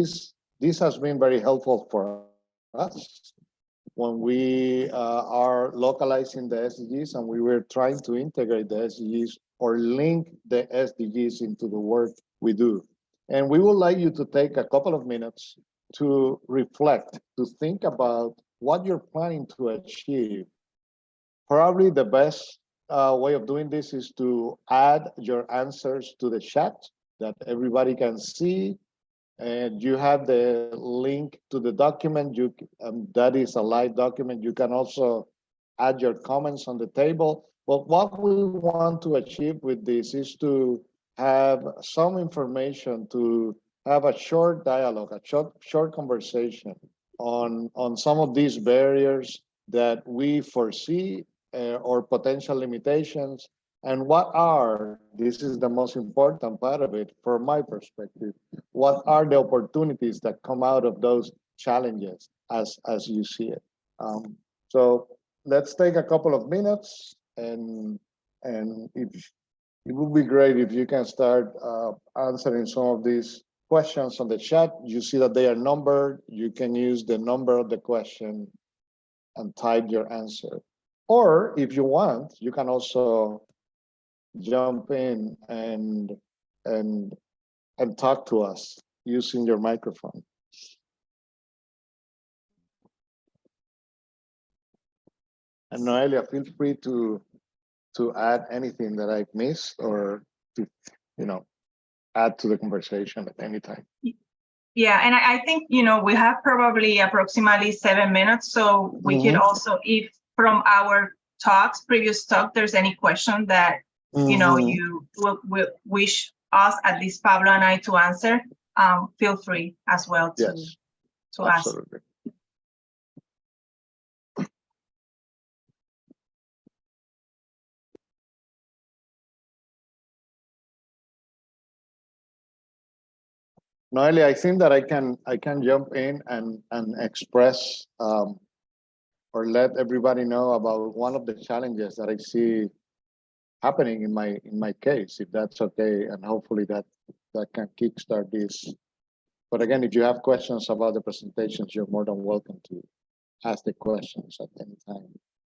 [SPEAKER 4] has been very helpful for us when we are localizing the SDGs and we were trying to integrate the SDGs or link the SDGs into the work we do. And we would like you to take a couple of minutes to reflect, to think about what you're planning to achieve. Probably the best way of doing this is to add your answers to the chat that everybody can see. And you have the link to the document. That is a live document. You can also add your comments on the table. But what we want to achieve with this is to have some information, to have a short dialogue, a short conversation on some of these barriers that we foresee or potential limitations. And what are, this is the most important part of it from my perspective, what are the opportunities that come out of those challenges as you see it? So let's take a couple of minutes and if, it would be great if you can start answering some of these questions on the chat. You see that they are numbered. You can use the number of the question and type your answer. Or if you want, you can also jump in and talk to us using your microphone. And Noelia, feel free to add anything that I've missed or to, add to the conversation at any time.
[SPEAKER 1] Yeah, and I think, we have probably approximately 7 minutes. So we could also, if from our previous talk, there's any question that, you will wish us, at least Pablo and I, to answer, feel free as well to ask.
[SPEAKER 4] Absolutely. Noelia, I think that I can jump in and express or let everybody know about one of the challenges that I see happening in my case, if that's okay, and hopefully that can kickstart this. But again, if you have questions about the presentations, you're more than welcome to ask the questions at any time.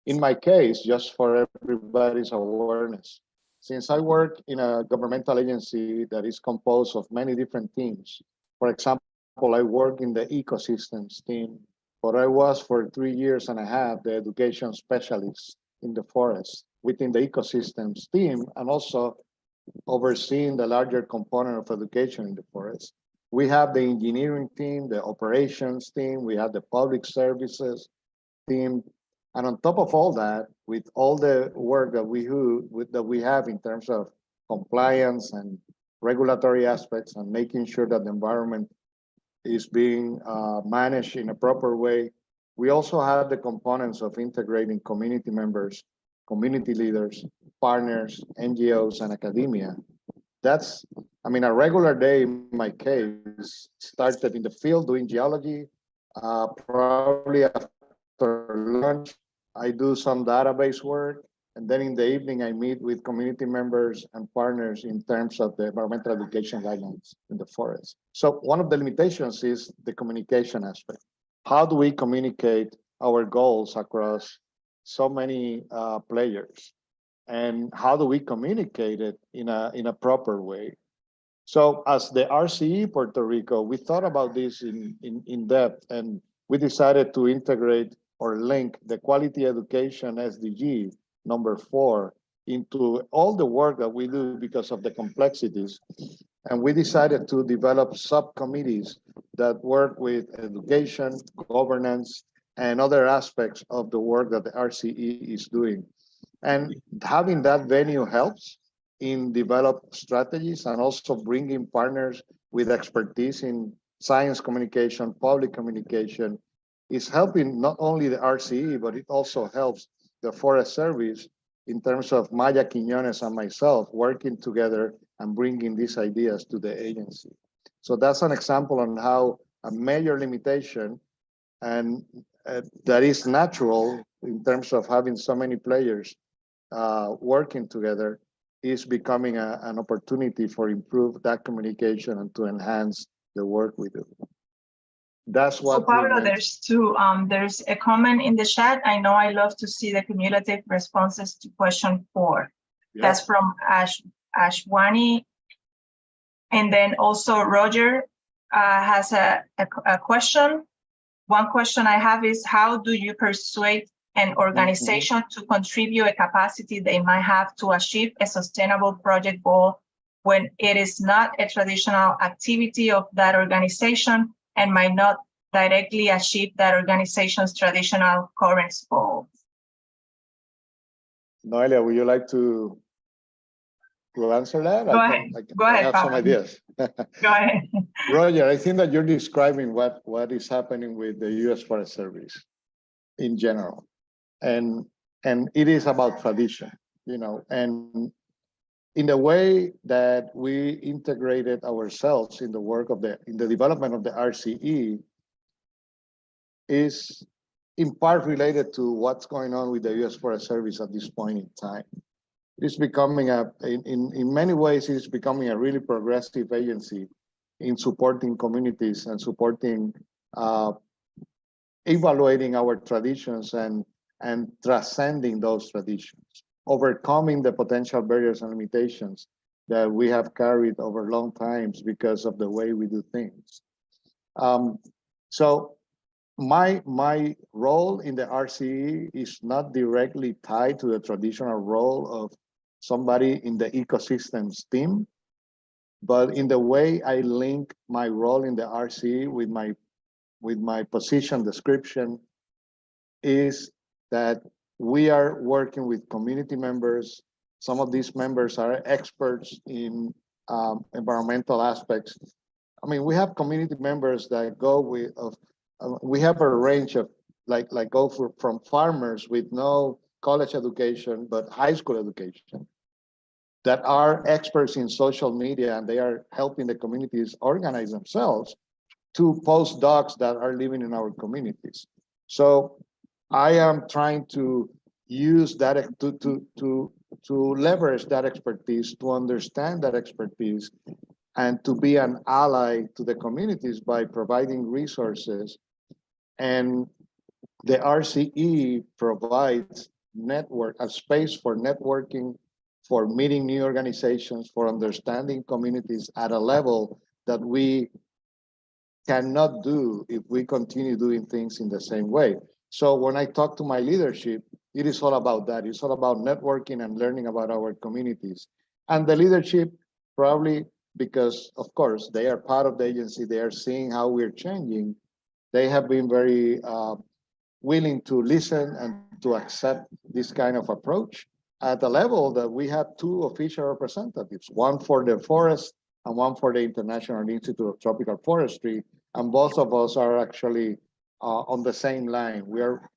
[SPEAKER 4] In my case, just for everybody's awareness, since I work in a governmental agency that is composed of many different teams, for example, I work in the ecosystems team, but I was for 3.5 years the education specialist in the forest within the ecosystems team, and also overseeing the larger component of education in the forest. We have the engineering team, the operations team, we have the public services team. And on top of all that, with all the work that we have in terms of compliance and regulatory aspects and making sure that the environment is being managed in a proper way, we also have the components of integrating community members, community leaders, partners, NGOs, and academia. That's, a regular day in my case started in the field doing geology. Probably after lunch, I do some database work. And then in the evening, I meet with community members and partners in terms of the environmental education guidelines in the forest. So one of the limitations is the communication aspect. How do we communicate our goals across so many players, and how do we communicate it in a proper way? So as the RCE Puerto Rico, we thought about this in depth, and we decided to integrate or link the quality education SDG number 4 into all the work that we do because of the complexities. And we decided to develop subcommittees that work with education, governance, and other aspects of the work that the RCE is doing. And having that venue helps in develop strategies and also bringing partners with expertise in science communication, public communication is helping not only the RCE, but it also helps the Forest Service in terms of Maya Quiñones and myself working together and bringing these ideas to the agency. So that's an example on how a major limitation, and that is natural in terms of having so many players working together, is becoming an opportunity for improve that communication and to enhance the work we do. That's what.
[SPEAKER 1] So Pablo, there's a comment in the chat. I know I love to see the cumulative responses to question 4. Yeah. That's from Ashwani. And then also Roger has a question. One question I have is, how do you persuade an organization to contribute a capacity they might have to achieve a sustainable project goal when it is not a traditional activity of that organization and might not directly achieve that organization's traditional current goal?
[SPEAKER 4] Noelia, would you like to answer that?
[SPEAKER 1] Go ahead.
[SPEAKER 4] I have some ideas.
[SPEAKER 1] Go ahead.
[SPEAKER 4] Roger, I think that you're describing what is happening with the U.S. Forest Service in general. And it is about tradition, you know, and in the way that we integrated ourselves in the work of in the development of the RCE is in part related to what's going on with the U.S. Forest Service at this point in time. It's becoming in many ways, it's becoming a really progressive agency in supporting communities and supporting, evaluating our traditions and transcending those traditions, overcoming the potential barriers and limitations that we have carried over long times because of the way we do things. So my role in the RCE is not directly tied to the traditional role of somebody in the ecosystems team, but in the way I link my role in the RCE with my position description is that we are working with community members. Some of these members are experts in environmental aspects. I mean, we have community members that go with, we have a range of from farmers with no college education, but high school education, that are experts in social media, and they are helping the communities organize themselves, to postdocs that are living in our communities. So I am trying to use that to leverage that expertise, to understand that expertise, and to be an ally to the communities by providing resources. And the RCE provides a space for networking, for meeting new organizations, for understanding communities at a level that we cannot do if we continue doing things in the same way. So when I talk to my leadership, it is all about that. It's all about networking and learning about our communities. And the leadership, probably because, of course, they are part of the agency, they are seeing how we're changing, they have been very willing to listen and to accept this kind of approach at the level that we have 2 official representatives, one for the forest and one for the International Institute of Tropical Forestry. And both of us are actually on the same line. We are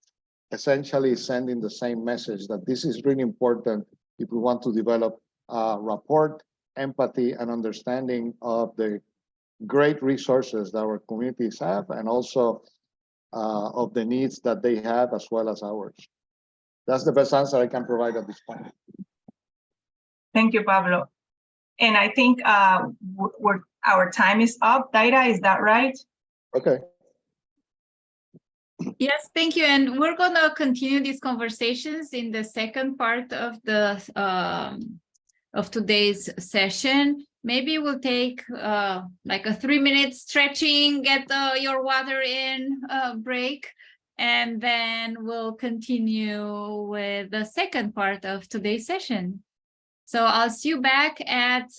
[SPEAKER 4] essentially sending the same message, that this is really important if we want to develop rapport, empathy, and understanding of the great resources that our communities have, and also of the needs that they have as well as ours. That's the best answer I can provide at this point.
[SPEAKER 1] Thank you, Pablo. And I think our time is up. Daira, is that right?
[SPEAKER 4] Okay.
[SPEAKER 2] Yes, thank you. And we're going to continue these conversations in the second part of the of today's session. Maybe we'll take like a 3-minute stretching, get your water in break, and then we'll continue with the second part of today's session. So I'll see you back at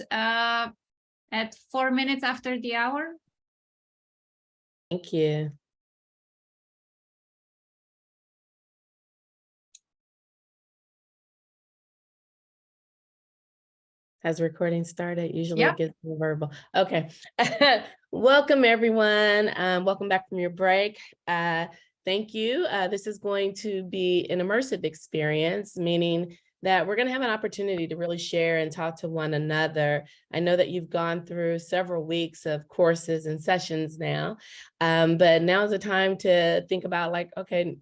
[SPEAKER 2] 4 minutes after the hour.
[SPEAKER 5] Thank you. Has recording started? Usually
[SPEAKER 2] Yep.
[SPEAKER 5] it gets verbal. Okay. Welcome, everyone. Welcome back from your break. Thank you. This is going to be an immersive experience, meaning that we're going to have an opportunity to really share and talk to one another. I know that you've gone through several weeks of courses and sessions now, but now's the time to think about like, okay,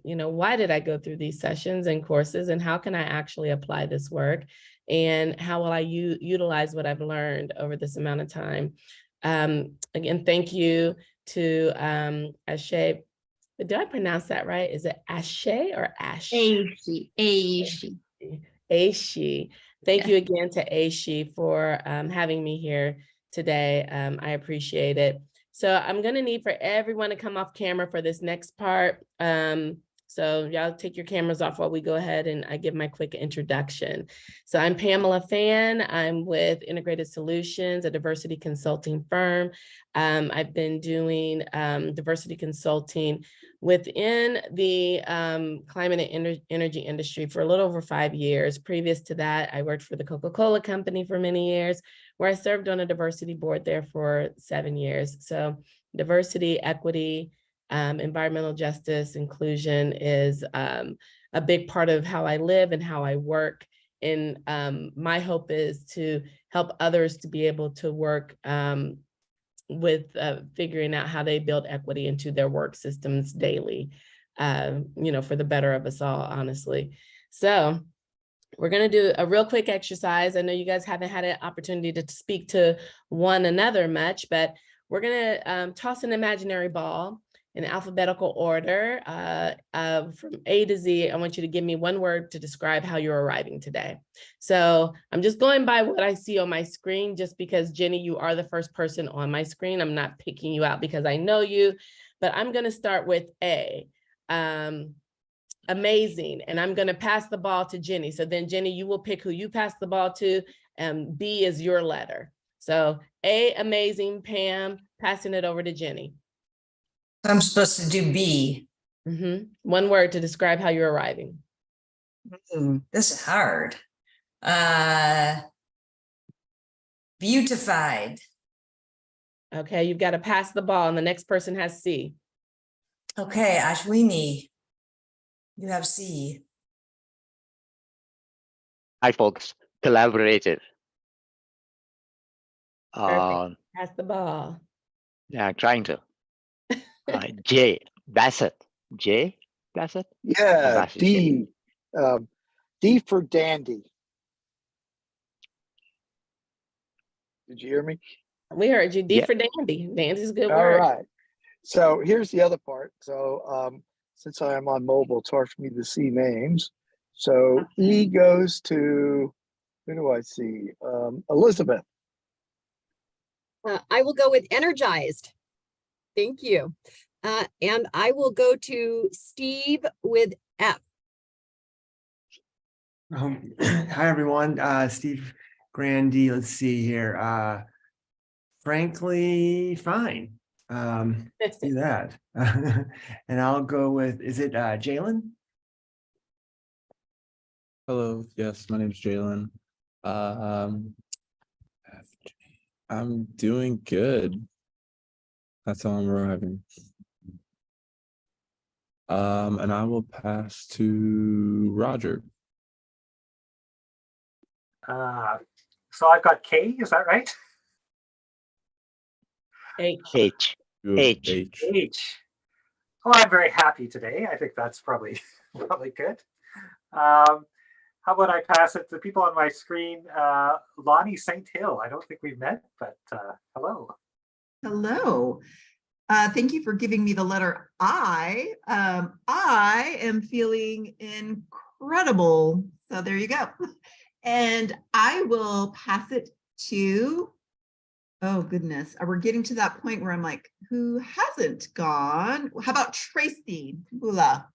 [SPEAKER 5] you know, why did I go through these sessions and courses, and how can I actually apply this work? And how will I utilize what I've learned over this amount of time? Again, thank you to Ashe. Did I pronounce that right? Is it Ashe or Ash?
[SPEAKER 2] Aishi.
[SPEAKER 5] Aishi. Thank
[SPEAKER 2] Yeah.
[SPEAKER 5] you again to Aishi for having me here today. I appreciate it. So I'm going to need for everyone to come off camera for this next part. So y'all take your cameras off while we go ahead and I give my quick introduction. So I'm Pamela Fan. I'm with Integrated Solutions, a diversity consulting firm. I've been doing diversity consulting within the climate and energy industry for a little over 5 years. Previous to that, I worked for the Coca-Cola company for many years, where I served on a diversity board there for 7 years. So diversity, equity, environmental justice, inclusion is a big part of how I live and how I work. And my hope is to help others to be able to work with figuring out how they build equity into their work systems daily, you know, for the better of us all, honestly. So we're going to do a real quick exercise. I know you guys haven't had an opportunity to speak to one another much, but we're going to toss an imaginary ball in alphabetical order from A to Z. I want you to give me one word to describe how you're arriving today. So I'm just going by what I see on my screen, just because Jenny, you are the first person on my screen. I'm not picking you out because I know you, but I'm going to start with A. Amazing. And I'm going to pass the ball to Jenny. So then Jenny, you will pick who you pass the ball to, and B is your letter. So A, amazing. Pam, passing it over to Jenny.
[SPEAKER 6] I'm supposed to do B.
[SPEAKER 5] One word to describe how you're arriving.
[SPEAKER 6] This is hard. Beautified.
[SPEAKER 5] Okay, you've got to pass the ball and the next person has C.
[SPEAKER 6] Okay, Ashwini, you have C.
[SPEAKER 7] Hi, folks. Collaborative.
[SPEAKER 5] Perfect. Pass the ball.
[SPEAKER 7] Yeah, trying to. J. Bassett. J. Bassett?
[SPEAKER 8] Yeah,
[SPEAKER 7] Bassett
[SPEAKER 8] D. D for dandy. Did you hear me?
[SPEAKER 5] We heard you. D
[SPEAKER 7] Yeah.
[SPEAKER 5] for dandy. Dandy's a good
[SPEAKER 8] All
[SPEAKER 5] word.
[SPEAKER 8] right. So here's the other part. So since I am on mobile, it's hard for me to see names. So E goes to, who do I see? Elizabeth.
[SPEAKER 9] I will go with energized. Thank you. And I will go to Steve with F.
[SPEAKER 10] Hi, everyone. Steve Grandy. Let's see here. Frankly, fine. Let's do that. And I'll go with, is it Jalen?
[SPEAKER 11] Hello, yes, my name is Jalen. I'm doing good. That's how I'm arriving. And I will pass to Roger.
[SPEAKER 12] So I've got K, is that right?
[SPEAKER 5] H.
[SPEAKER 7] H. H.
[SPEAKER 11] H.
[SPEAKER 12] H. Well, I'm very happy today. I think that's probably good. How about I pass it to people on my screen? Lonnie St. Hill. I don't think we've met, but hello.
[SPEAKER 13] Hello. Thank you for giving me the letter I. I am feeling incredible. So there you go. And I will pass it to, oh goodness, we're getting to that point where I'm like, who hasn't gone? How about Tracy Bula?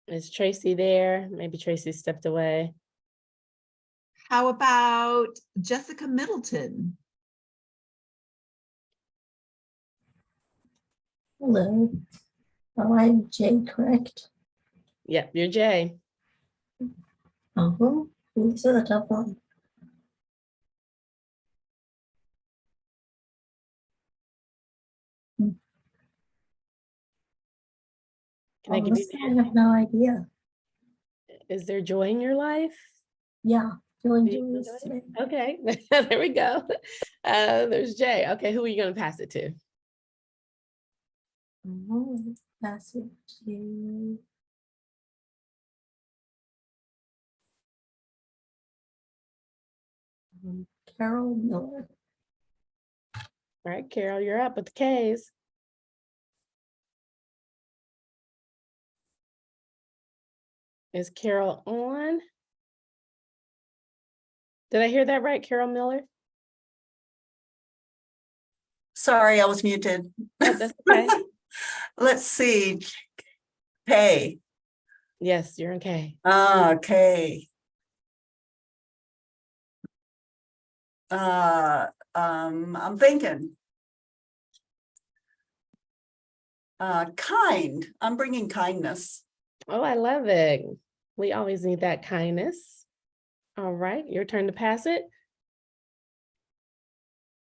[SPEAKER 5] Is Tracy there? Maybe Tracy stepped away.
[SPEAKER 13] How about Jessica Middleton?
[SPEAKER 14] Hello. Oh, I'm Jay, correct?
[SPEAKER 5] Yep, you're Jay.
[SPEAKER 14] Oh, this is a tough one.
[SPEAKER 5] Can I give you
[SPEAKER 14] I have no idea.
[SPEAKER 5] Is there joy in your life?
[SPEAKER 14] Yeah, feeling
[SPEAKER 5] Do you
[SPEAKER 14] joyous
[SPEAKER 5] enjoy
[SPEAKER 14] today.
[SPEAKER 5] it? Okay, there we go. There's Jay. Okay, who are you going to pass it to?
[SPEAKER 14] Oh, pass it to Carol Miller.
[SPEAKER 5] All right, Carol, you're up with the K's. Is Carol on? Did I hear that right, Carol Miller?
[SPEAKER 15] Sorry, I was muted.
[SPEAKER 5] Oh, that's okay.
[SPEAKER 15] Let's see. K.
[SPEAKER 5] Yes, you're okay.
[SPEAKER 15] Okay. I'm thinking. Kind. I'm bringing kindness.
[SPEAKER 5] Oh, I love it. We always need that kindness. All right, your turn to pass it.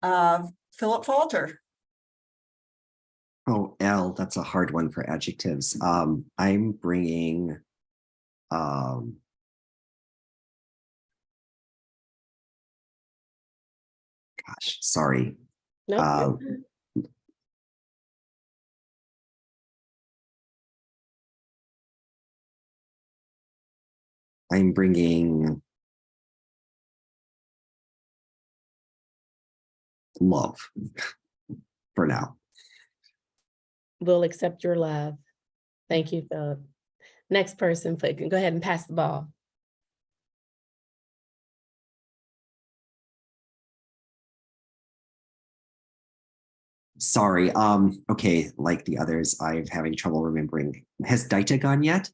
[SPEAKER 15] Philip Falter.
[SPEAKER 16] Oh, L, that's a hard one for adjectives. I'm bringing gosh, sorry.
[SPEAKER 5] Nope.
[SPEAKER 16] I'm bringing love for now.
[SPEAKER 5] We'll accept your love. Thank you, Philip. Next person, please. Go ahead and pass the ball.
[SPEAKER 16] Sorry. Okay, like the others, I'm having trouble remembering. Has Daita gone yet?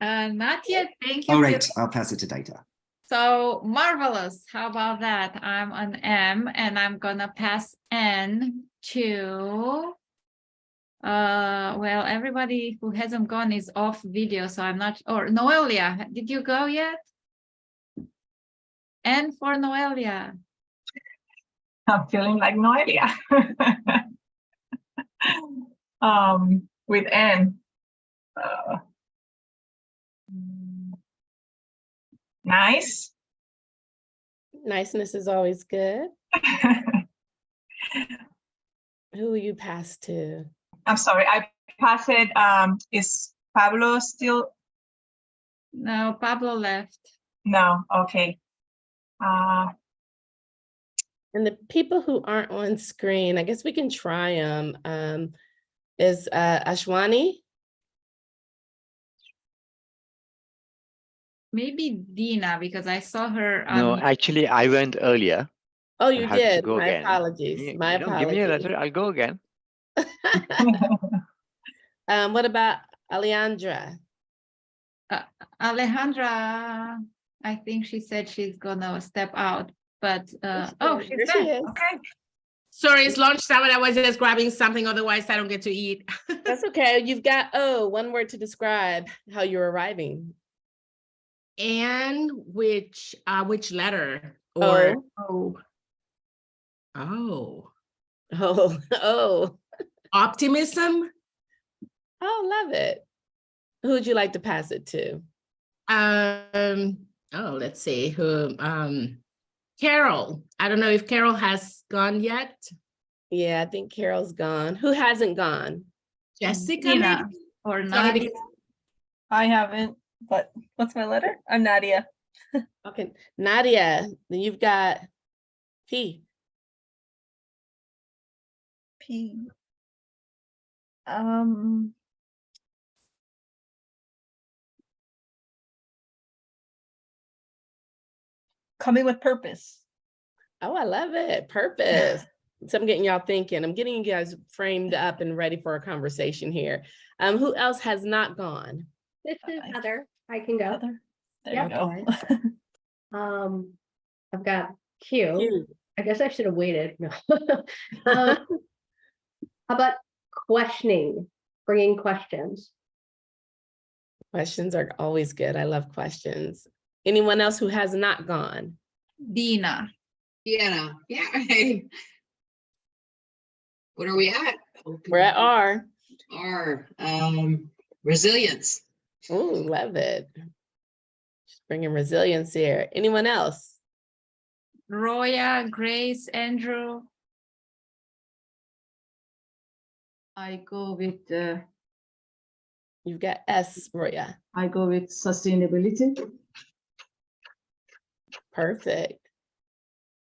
[SPEAKER 2] Not yet. Thank you.
[SPEAKER 16] All right, I'll pass it to Daita.
[SPEAKER 2] So marvelous. How about that? I'm on M and I'm gonna pass N to well, everybody who hasn't gone is off video, so I'm not, or Noelia, did you go yet? N for Noelia.
[SPEAKER 1] I'm feeling like Noelia. With N. Nice.
[SPEAKER 5] Niceness is always good. Who will you pass to?
[SPEAKER 1] I'm sorry, I passed it. Is Pablo still?
[SPEAKER 2] No, Pablo left.
[SPEAKER 1] No, okay.
[SPEAKER 5] And the people who aren't on screen, I guess we can try them. Is Ashwani?
[SPEAKER 2] Maybe Dina, because I saw her.
[SPEAKER 7] No, actually, I went earlier.
[SPEAKER 5] Oh, you
[SPEAKER 7] I have to
[SPEAKER 5] did.
[SPEAKER 7] go
[SPEAKER 5] My
[SPEAKER 7] again.
[SPEAKER 5] apologies. My
[SPEAKER 7] Give me a
[SPEAKER 5] apologies.
[SPEAKER 7] letter. I'll go again.
[SPEAKER 5] What about Alejandra?
[SPEAKER 2] Alejandra, I think she said she's gonna step out, but oh, she's
[SPEAKER 5] Here
[SPEAKER 2] back.
[SPEAKER 5] she is.
[SPEAKER 2] Okay.
[SPEAKER 17] Sorry, it's lunchtime and I was just grabbing something, otherwise I don't get to eat.
[SPEAKER 5] That's okay. You've got, one word to describe how you're arriving.
[SPEAKER 17] And which letter? Or
[SPEAKER 5] Oh.
[SPEAKER 17] Optimism.
[SPEAKER 5] Oh, love it. Who would you like to pass it to?
[SPEAKER 17] Let's see who. Carol. I don't know if Carol has gone yet.
[SPEAKER 5] Yeah, I think Carol's gone. Who hasn't gone?
[SPEAKER 17] Jessica,
[SPEAKER 2] Dina
[SPEAKER 17] maybe?
[SPEAKER 2] or
[SPEAKER 17] Sorry,
[SPEAKER 2] Nadia.
[SPEAKER 18] I haven't, but what's my letter? I'm Nadia.
[SPEAKER 5] Okay, Nadia, then you've got P.
[SPEAKER 13] P. Coming with purpose.
[SPEAKER 5] Oh, I love it. Purpose. So I'm getting y'all thinking. I'm getting you guys framed up and ready for a conversation here. Who else has not gone?
[SPEAKER 18] This is Heather. I can go.
[SPEAKER 13] Heather. There
[SPEAKER 18] Yep.
[SPEAKER 13] you go.
[SPEAKER 18] I've got Q.
[SPEAKER 5] Q.
[SPEAKER 18] I guess I should have waited. No. How about questioning, bringing questions?
[SPEAKER 5] Questions are always good. I love questions. Anyone else who has not gone?
[SPEAKER 2] Dina.
[SPEAKER 19] Yeah. Hey. What are we at?
[SPEAKER 5] We're at R.
[SPEAKER 19] R. Resilience.
[SPEAKER 5] Oh, love it. Just bringing resilience here. Anyone else?
[SPEAKER 2] Roya, Grace, Andrew.
[SPEAKER 20] I go with
[SPEAKER 5] You've got S, Roya.
[SPEAKER 20] I go with sustainability.
[SPEAKER 5] Perfect.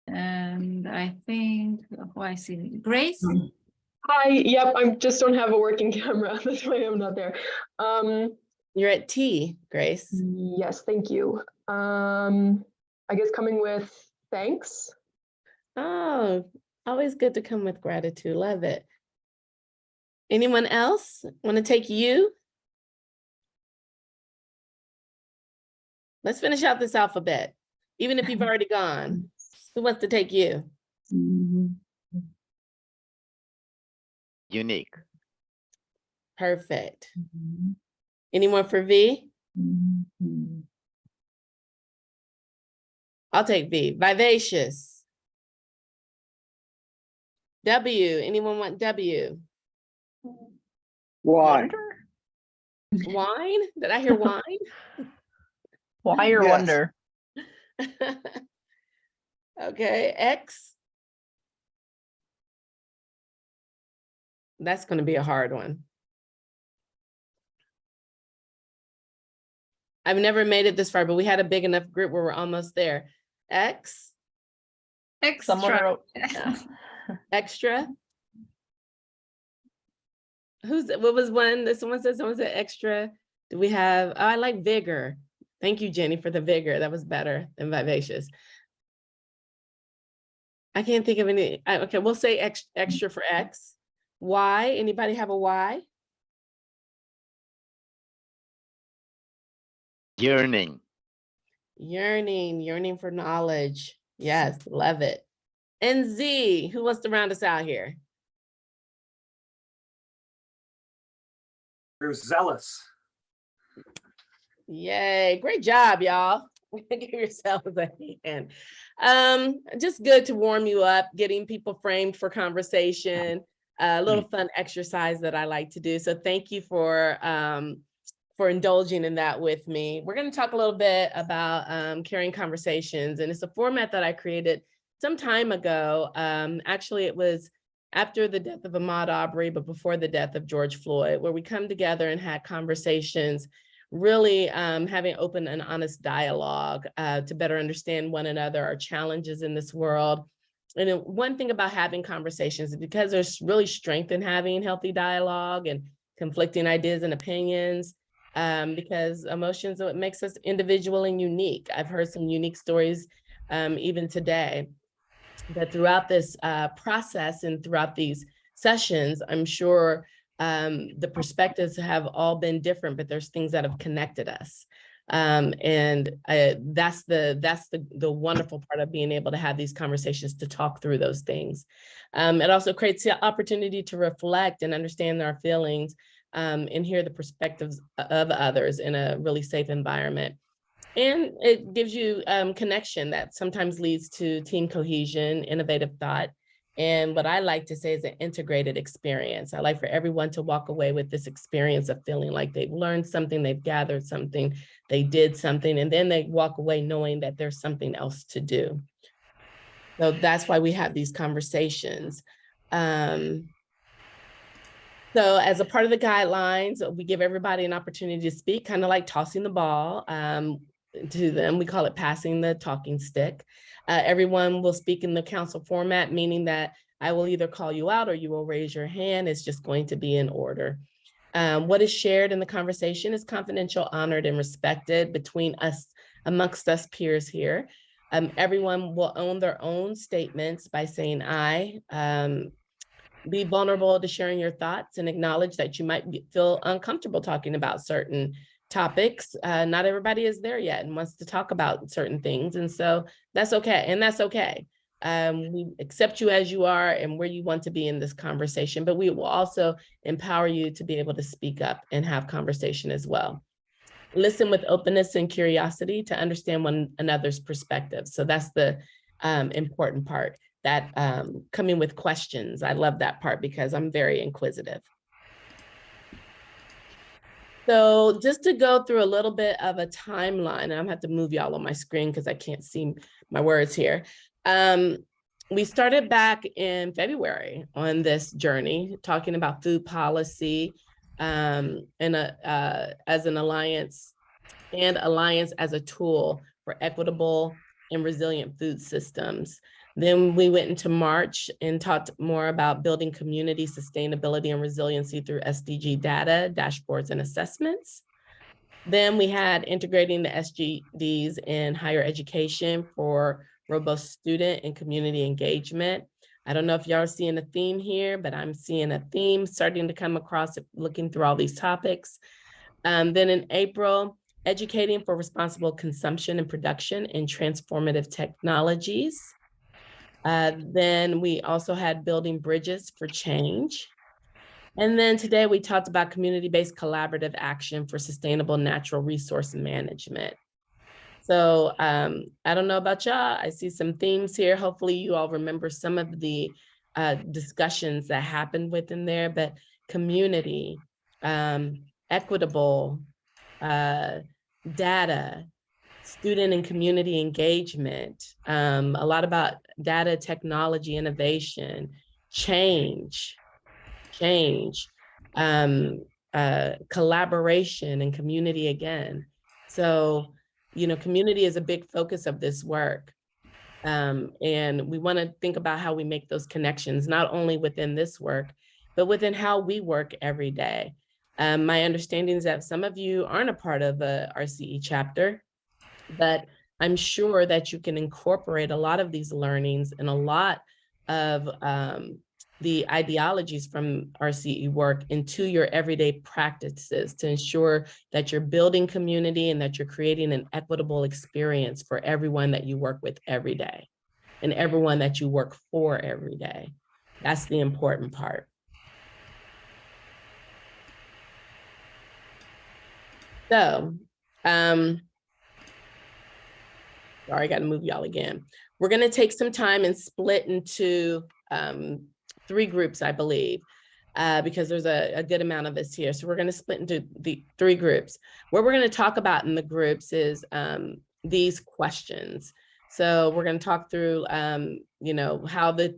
[SPEAKER 2] And I think, oh, I see Grace.
[SPEAKER 21] Hi, yep, I just don't have a working camera. That's why I'm not there.
[SPEAKER 5] You're at T, Grace.
[SPEAKER 21] Yes, thank you. I guess coming with thanks.
[SPEAKER 5] Oh, always good to come with gratitude. Love it. Anyone else want to take you? Let's finish out this alphabet, even if you've already gone. Who wants to take you?
[SPEAKER 7] Unique.
[SPEAKER 5] Perfect. Anyone for V? I'll take V. Vivacious. W. Anyone want W?
[SPEAKER 8] Why?
[SPEAKER 5] Wine? Did I hear wine?
[SPEAKER 13] Why or
[SPEAKER 8] Yes.
[SPEAKER 13] wonder?
[SPEAKER 5] Okay, X. That's going to be a hard one. I've never made it this far, but we had a big enough group where we're almost there. X.
[SPEAKER 13] Someone
[SPEAKER 2] Extra.
[SPEAKER 13] wrote
[SPEAKER 5] Extra. What was one? Someone said extra. Do we have, oh, I like vigor. Thank you, Jenny, for the vigor. That was better than vivacious. I can't think of any. Okay, we'll say extra for X. Y, anybody have a Y?
[SPEAKER 7] Yearning.
[SPEAKER 5] Yearning for knowledge. Yes, love it. And Z, who wants to round us out here?
[SPEAKER 12] You're zealous.
[SPEAKER 5] Yay, great job, y'all. Give yourselves a hand. Just good to warm you up, getting people framed for conversation, a little fun exercise that I like to do. So thank you for indulging in that with me. We're going to talk a little bit about carrying conversations, and it's a format that I created some time ago. Actually, it was after the death of Ahmaud Arbery, but before the death of George Floyd, where we come together and had conversations, really having open and honest dialogue to better understand one another, our challenges in this world. And one thing about having conversations is because there's really strength in having healthy dialogue and conflicting ideas and opinions, because emotions are what makes us individual and unique. I've heard some unique stories even today. But throughout this process and throughout these sessions, I'm sure the perspectives have all been different, but there's things that have connected us. And that's the wonderful part of being able to have these conversations, to talk through those things. It also creates the opportunity to reflect and understand our feelings and hear the perspectives of others in a really safe environment. And it gives you connection that sometimes leads to team cohesion, innovative thought. And what I like to say is an integrated experience. I like for everyone to walk away with this experience of feeling like they've learned something, they've gathered something, they did something, and then they walk away knowing that there's something else to do. So that's why we have these conversations. So as a part of the guidelines, we give everybody an opportunity to speak, kind of like tossing the ball. to them. We call it passing the talking stick. Everyone will speak in the council format, meaning that I will either call you out or you will raise your hand. It's just going to be in order. What is shared in the conversation is confidential, honored, and respected between us, amongst us peers here. Everyone will own their own statements by saying I. Be vulnerable to sharing your thoughts and acknowledge that you might feel uncomfortable talking about certain topics. Not everybody is there yet and wants to talk about certain things. And so that's okay. And that's okay. We accept you as you are and where you want to be in this conversation, but we will also empower you to be able to speak up and have conversation as well. Listen with openness and curiosity to understand one another's perspective. So that's the important part, that coming with questions. I love that part because I'm very inquisitive. So just to go through a little bit of a timeline, I'm gonna have to move y'all on my screen because I can't see my words here. We started back in February on this journey, talking about food policy and as an alliance, and alliance as a tool for equitable and resilient food systems. Then we went into March and talked more about building community sustainability and resiliency through SDG data, dashboards, and assessments. Then we had integrating the SDGs in higher education for robust student and community engagement. I don't know if y'all are seeing a theme here, but I'm seeing a theme starting to come across looking through all these topics. Then in April, educating for responsible consumption and production in transformative technologies. Then we also had building bridges for change. And then today we talked about community-based collaborative action for sustainable natural resource management. So I don't know about y'all, I see some themes here. Hopefully you all remember some of the discussions that happened within there, but community, equitable, data, student and community engagement, a lot about data technology innovation, change, collaboration and community again. So, you know, community is a big focus of this work. And we want to think about how we make those connections, not only within this work, but within how we work every day. My understanding is that some of you aren't a part of the RCE chapter, but I'm sure that you can incorporate a lot of these learnings and a lot of the ideologies from RCE work into your everyday practices to ensure that you're building community and that you're creating an equitable experience for everyone that you work with every day and everyone that you work for every day. That's the important part. So, sorry, I got to move y'all again. We're going to take some time and split into 3 groups, I believe, because there's a good amount of us here. So we're going to split into the 3 groups. What we're going to talk about in the groups is these questions. So we're going to talk through, you know, how the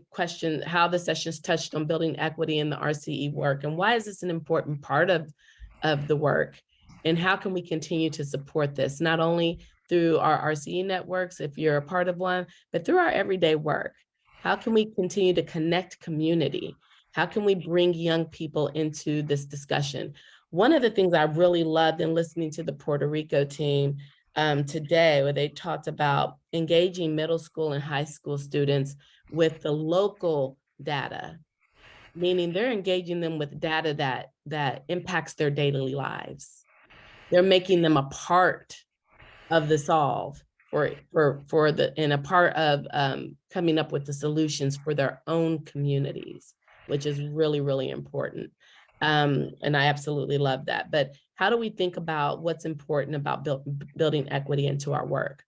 [SPEAKER 5] sessions touched on building equity in the RCE work, and why is this an important part of the work, and how can we continue to support this, not only through our RCE networks, if you're a part of one, but through our everyday work. How can we continue to connect community? How can we bring young people into this discussion? One of the things I really loved in listening to the Puerto Rico team today, where they talked about engaging middle school and high school students with the local data, meaning they're engaging them with data that impacts their daily lives. They're making them a part of the solve and a part of coming up with the solutions for their own communities, which is really, really important. And I absolutely love that. But how do we think about what's important about building equity into our work?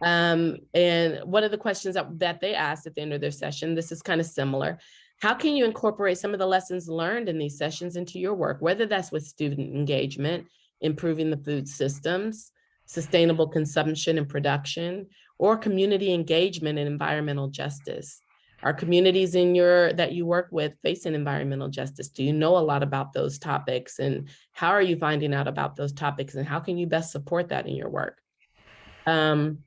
[SPEAKER 5] And one of the questions that they asked at the end of their session, this is kind of similar. How can you incorporate some of the lessons learned in these sessions into your work, whether that's with student engagement, improving the food systems, sustainable consumption and production, or community engagement and environmental justice? Are communities that you work with facing environmental justice? Do you know a lot about those topics, and how are you finding out about those topics, and how can you best support that in your work? In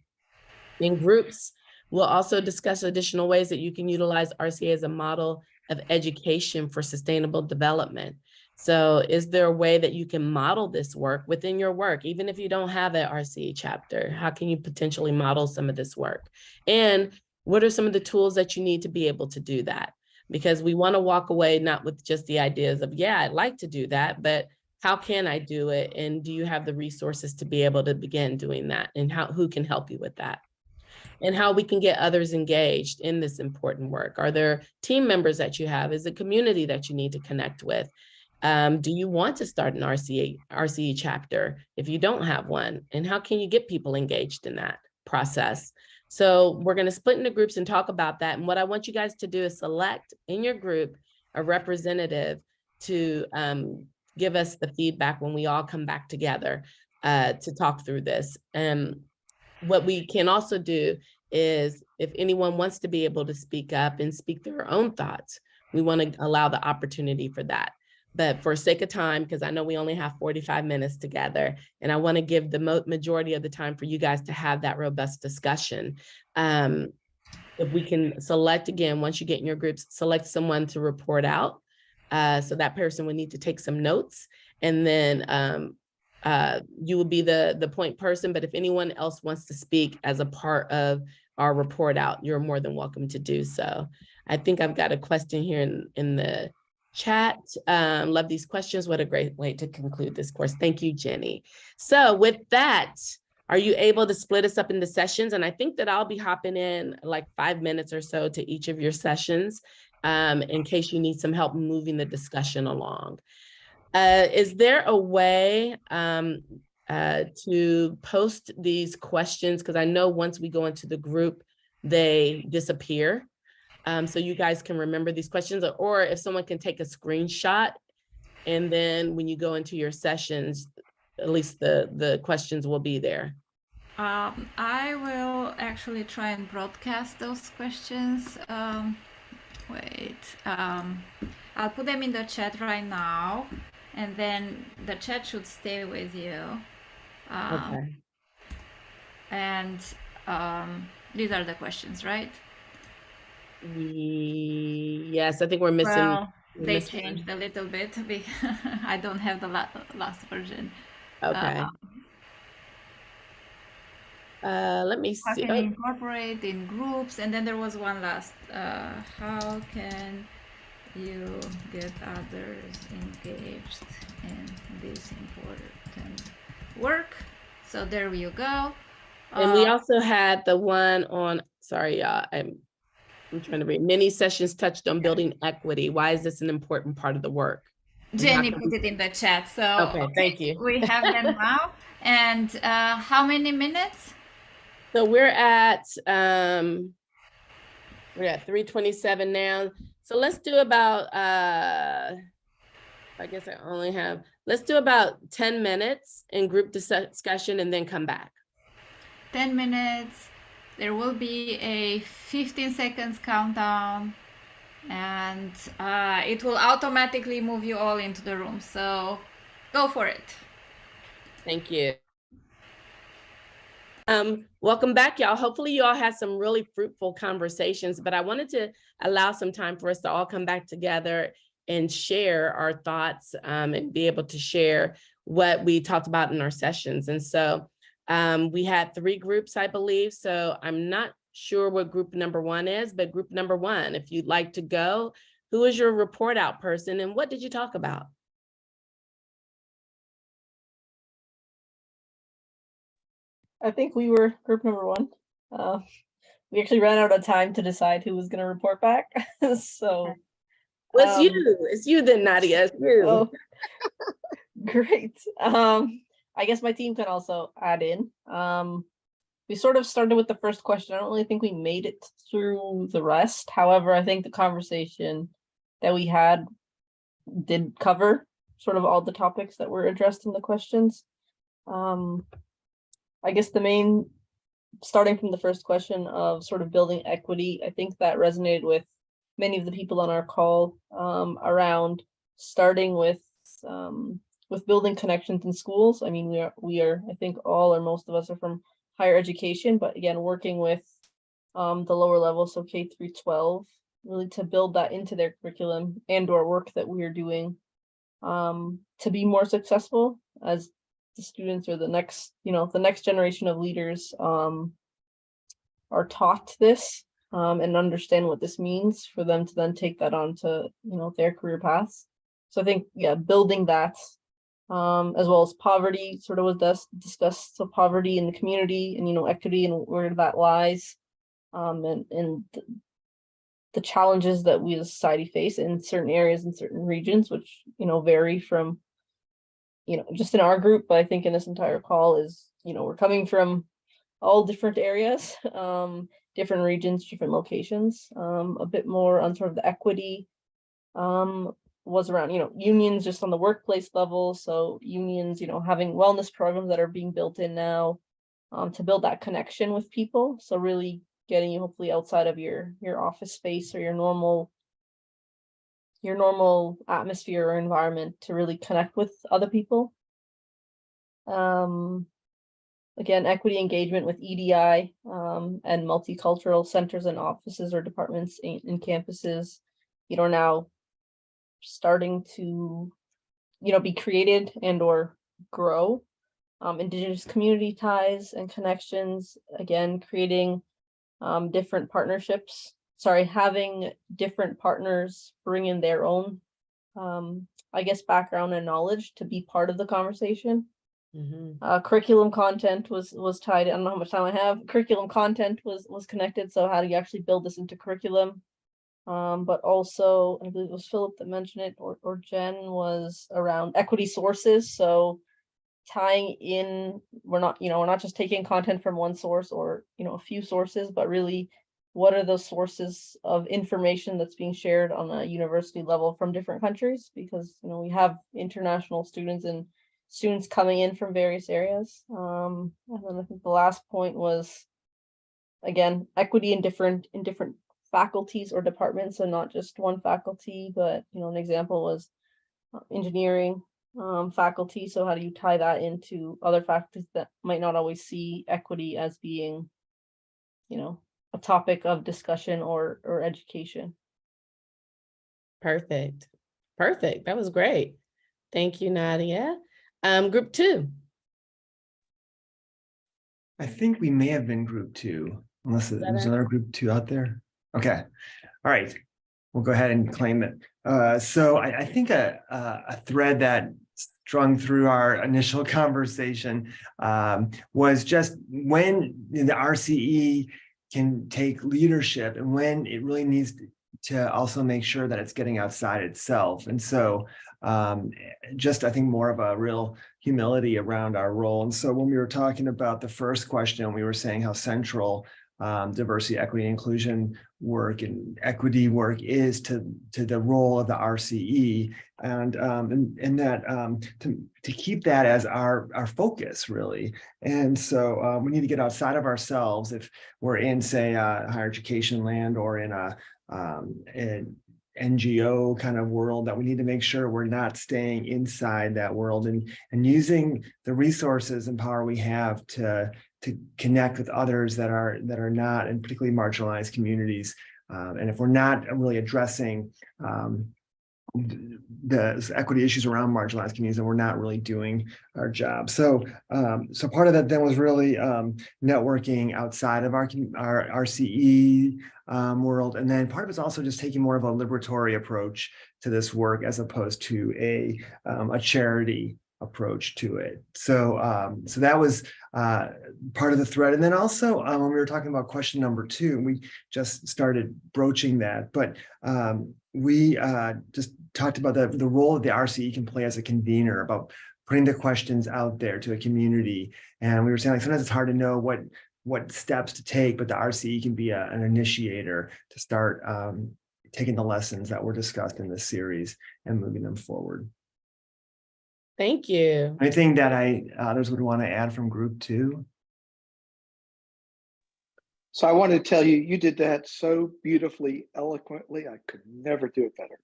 [SPEAKER 5] groups, we'll also discuss additional ways that you can utilize RCA as a model of education for sustainable development. So is there a way that you can model this work within your work, even if you don't have an RCE chapter? How can you potentially model some of this work? And what are some of the tools that you need to be able to do that? Because we want to walk away not with just the ideas of, yeah, I'd like to do that, but how can I do it? And do you have the resources to be able to begin doing that? And who can help you with that? And how we can get others engaged in this important work. Are there team members that you have? Is it community that you need to connect with? Do you want to start an RCE chapter if you don't have one? And how can you get people engaged in that process? So we're going to split into groups and talk about that. And what I want you guys to do is select in your group a representative to give us the feedback when we all come back together to talk through this. What we can also do is if anyone wants to be able to speak up and speak their own thoughts, we want to allow the opportunity for that. But for sake of time, because I know we only have 45 minutes together, and I want to give the majority of the time for you guys to have that robust discussion. If we can select, again, once you get in your groups, select someone to report out. So that person would need to take some notes, and then you will be the point person. But if anyone else wants to speak as a part of our report out, you're more than welcome to do so. I think I've got a question here in the chat. Love these questions. What a great way to conclude this course. Thank you, Jenny. So with that, are you able to split us up into sessions? And I think that I'll be hopping in like 5 minutes or so to each of your sessions in case you need some help moving the discussion along. Is there a way to post these questions? Because I know once we go into the group, they disappear. So you guys can remember these questions, or if someone can take a screenshot, and then when you go into your sessions, at least the questions will be there.
[SPEAKER 2] I will actually try and broadcast those questions. Wait, I'll put them in the chat right now, and then the chat should stay with you.
[SPEAKER 5] Okay.
[SPEAKER 2] And these are the questions, right?
[SPEAKER 5] Yes, I think we're missing.
[SPEAKER 2] Well, they changed a little bit because I don't have the last version.
[SPEAKER 5] Okay. Let me
[SPEAKER 2] How
[SPEAKER 5] see.
[SPEAKER 2] can you incorporate in groups? And then there was one last. How can you get others engaged in this important work? So there you go.
[SPEAKER 5] And we also had the one on, sorry, y'all, I'm trying to read. Many sessions touched on building equity. Why is this an important part of the work?
[SPEAKER 2] Jenny put it in the chat. So
[SPEAKER 5] okay, thank you.
[SPEAKER 2] We have them now. And how many minutes?
[SPEAKER 5] So we're at 3:27 now. So let's do about I guess I only have, let's do about 10 minutes in group discussion and then come back.
[SPEAKER 2] 10 minutes. There will be a 15 seconds countdown, and it will automatically move you all into the room. So go for it.
[SPEAKER 5] Thank you. Welcome back, y'all. Hopefully you all had some really fruitful conversations, but I wanted to allow some time for us to all come back together and share our thoughts and be able to share what we talked about in our sessions. And so we had 3 groups, I believe. So I'm not sure what group number 1 is, but group number 1, if you'd like to go, who is your report out person and what did you talk about?
[SPEAKER 14] I think we were group number 1. We actually ran out of time to decide who was going to report back. So
[SPEAKER 5] well, it's you then, Nadia. It's you.
[SPEAKER 14] Oh, great. I guess my team can also add in. We sort of started with the first question. I don't really think we made it through the rest. However, I think the conversation that we had did cover sort of all the topics that were addressed in the questions. I guess the main, starting from the first question of sort of building equity, I think that resonated with many of the people on our call around starting with building connections in schools. I mean, we are, I think all or most of us are from higher education, but again, working with the lower level, so K through 12, really to build that into their curriculum and or work that we're doing to be more successful as the students or the next, the next generation of leaders are taught this and understand what this means for them to then take that on to, their career paths. So I think, yeah, building that as well as poverty sort of was discussed. So poverty in the community and, equity and where that lies and the challenges that we as a society face in certain areas and certain regions, which, vary from, just in our group, but I think in this entire call is, we're coming from all different areas, different regions, different locations, a bit more on sort of the equity was around, unions just on the workplace level. So unions, having wellness programs that are being built in now to build that connection with people. So really getting you hopefully outside of your office space or your normal atmosphere or environment to really connect with other people. Again, equity engagement with EDI and multicultural centers and offices or departments in campuses, now starting to, be created and or grow. Indigenous community ties and connections, again, creating different partnerships. Having different partners bring in their own, I guess, background and knowledge to be part of the conversation. Curriculum content was tied. I don't know how much time I have. Curriculum content was connected. So how do you actually build this into curriculum? But also, I believe it was Philip that mentioned it, or Jen, was around equity sources. So tying in, we're not just taking content from one source or, a few sources, but really what are those sources of information that's being shared on a university level from different countries? Because, we have international students and students coming in from various areas. And then I think the last point was, again, equity in different faculties or departments, and not just one faculty, but, an example was engineering faculty. So how do you tie that into other faculties that might not always see equity as being, a topic of discussion or education?
[SPEAKER 5] Perfect. That was great. Thank you, Nadia. Group 2.
[SPEAKER 10] I think we may have been group 2, unless there's another group 2 out there. Okay. All right. We'll go ahead and claim it. So I think a thread that strung through our initial conversation was just when the RCE can take leadership and when it really needs to also make sure that it's getting outside itself. And so just I think more of a real humility around our role. And so when we were talking about the first question, we were saying how central diversity, equity, inclusion work and equity work is to the role of the RCE, and that to keep that as our focus really. And so we need to get outside of ourselves if we're in, say, higher education land or in an NGO kind of world, that we need to make sure we're not staying inside that world and using the resources and power we have to connect with others that are not, and particularly marginalized communities. And if we're not really addressing the equity issues around marginalized communities, then we're not really doing our job. So part of that then was really networking outside of our RCE world. And then part of it's also just taking more of a liberatory approach to this work as opposed to a charity approach to it. So that was part of the thread. And then also when we were talking about question number 2, we just started broaching that, but we just talked about the role that the RCE can play as a convener, about putting the questions out there to a community. And we were saying, like, sometimes it's hard to know what steps to take, but the RCE can be an initiator to start taking the lessons that were discussed in this series and moving them forward.
[SPEAKER 5] Thank you.
[SPEAKER 10] Anything that others would want to add from group 2?
[SPEAKER 8] So I want to tell you, you did that so beautifully, eloquently. I could never do it better.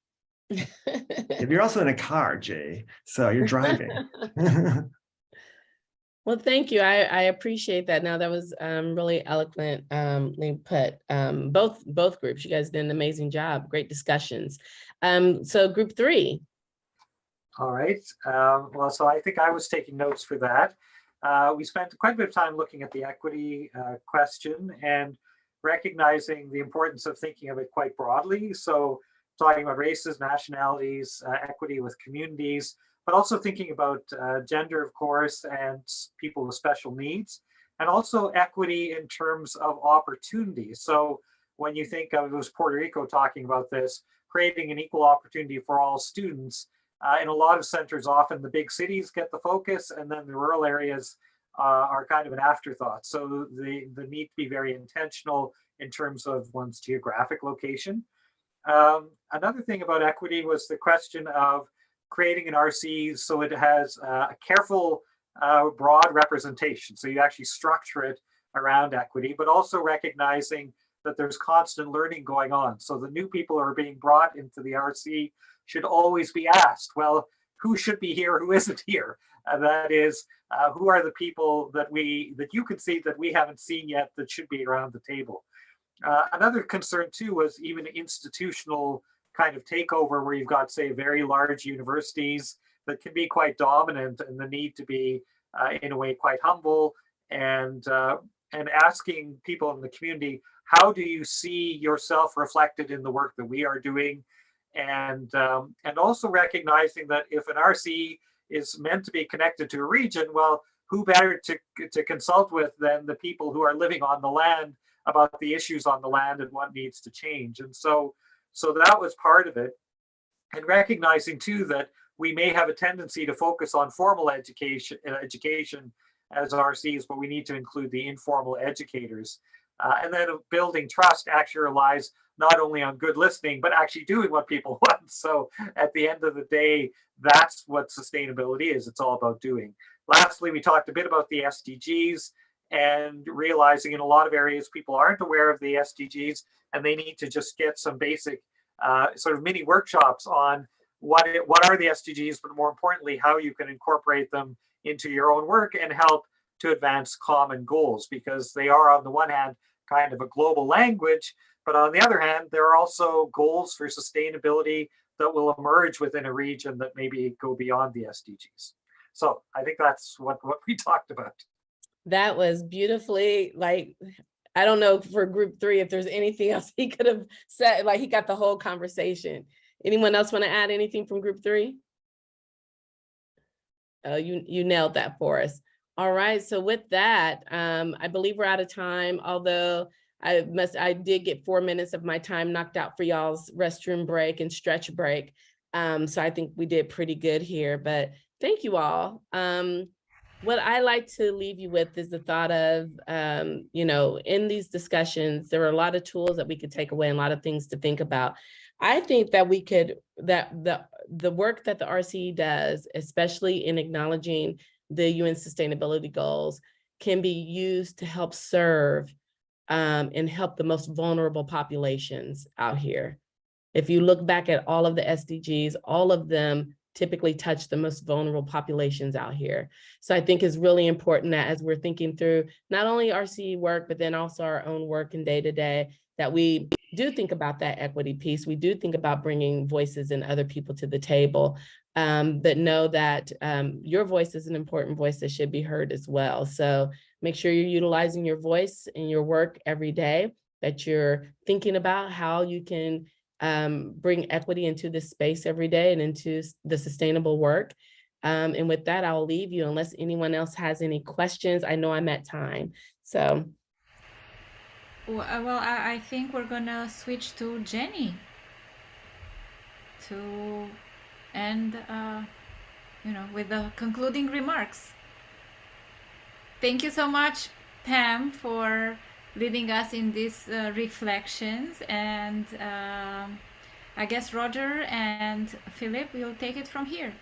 [SPEAKER 10] If you're also in a car, Jay, so you're driving.
[SPEAKER 5] Well, Well, thank you. I appreciate that. Now that was really eloquently put. Both groups, you guys did an amazing job. Great discussions. So group 3.
[SPEAKER 12] All right. Well, so I think I was taking notes for that. We spent quite a bit of time looking at the equity question and recognizing the importance of thinking of it quite broadly. So talking about races, nationalities, equity with communities, but also thinking about gender, of course, and people with special needs, and also equity in terms of opportunity. So when you think of, it was Puerto Rico talking about this, creating an equal opportunity for all students, in a lot of centers, often the big cities get the focus, and then the rural areas are kind of an afterthought. So the need to be very intentional in terms of one's geographic location. Another thing about equity was the question of creating an RCE so it has a careful, broad representation. So you actually structure it around equity, but also recognizing that there's constant learning going on. So the new people who are being brought into the RCE should always be asked, well, who should be here, who isn't here? That is, who are the people that you can see that we haven't seen yet that should be around the table? Another concern too was even institutional kind of takeover where you've got, say, very large universities that can be quite dominant, and the need to be, in a way, quite humble and asking people in the community, how do you see yourself reflected in the work that we are doing? And also recognizing that if an RCE is meant to be connected to a region, well, who better to consult with than the people who are living on the land about the issues on the land and what needs to change. And so that was part of it. And recognizing too that we may have a tendency to focus on formal education as RCs, but we need to include the informal educators. And then building trust actually relies not only on good listening, but actually doing what people want. So at the end of the day, that's what sustainability is. It's all about doing. Lastly, we talked a bit about the SDGs and realizing in a lot of areas people aren't aware of the SDGs, and they need to just get some basic sort of mini workshops on what are the SDGs, but more importantly, how you can incorporate them into your own work and help to advance common goals, because they are, on the one hand, kind of a global language, but on the other hand, there are also goals for sustainability that will emerge within a region that maybe go beyond the SDGs. So I think that's what we talked about.
[SPEAKER 5] That was beautifully, like, I don't know for group 3 if there's anything else he could have said, like he got the whole conversation. Anyone else want to add anything from group 3? You nailed that for us. All right, so with that, I believe we're out of time, although I did get 4 minutes of my time knocked out for y'all's restroom break and stretch break. So I think we did pretty good here, but thank you all. What I like to leave you with is the thought of, in these discussions, there are a lot of tools that we could take away and a lot of things to think about. I think that the work that the RCE does, especially in acknowledging the UN sustainability goals, can be used to help serve and help the most vulnerable populations out here. If you look back at all of the SDGs, all of them typically touch the most vulnerable populations out here. So I think it's really important that as we're thinking through not only RCE work, but then also our own work in day-to-day, that we do think about that equity piece. We do think about bringing voices and other people to the table, but know that your voice is an important voice that should be heard as well. So make sure you're utilizing your voice in your work every day, that you're thinking about how you can bring equity into this space every day and into the sustainable work. And with that, I'll leave you unless anyone else has any questions. I know I'm at time, so.
[SPEAKER 2] Well, I think we're gonna switch to Jenny to end, with the concluding remarks. Thank you so much, Pam, for leading us in these reflections, and I guess Roger and Philip will take it from here.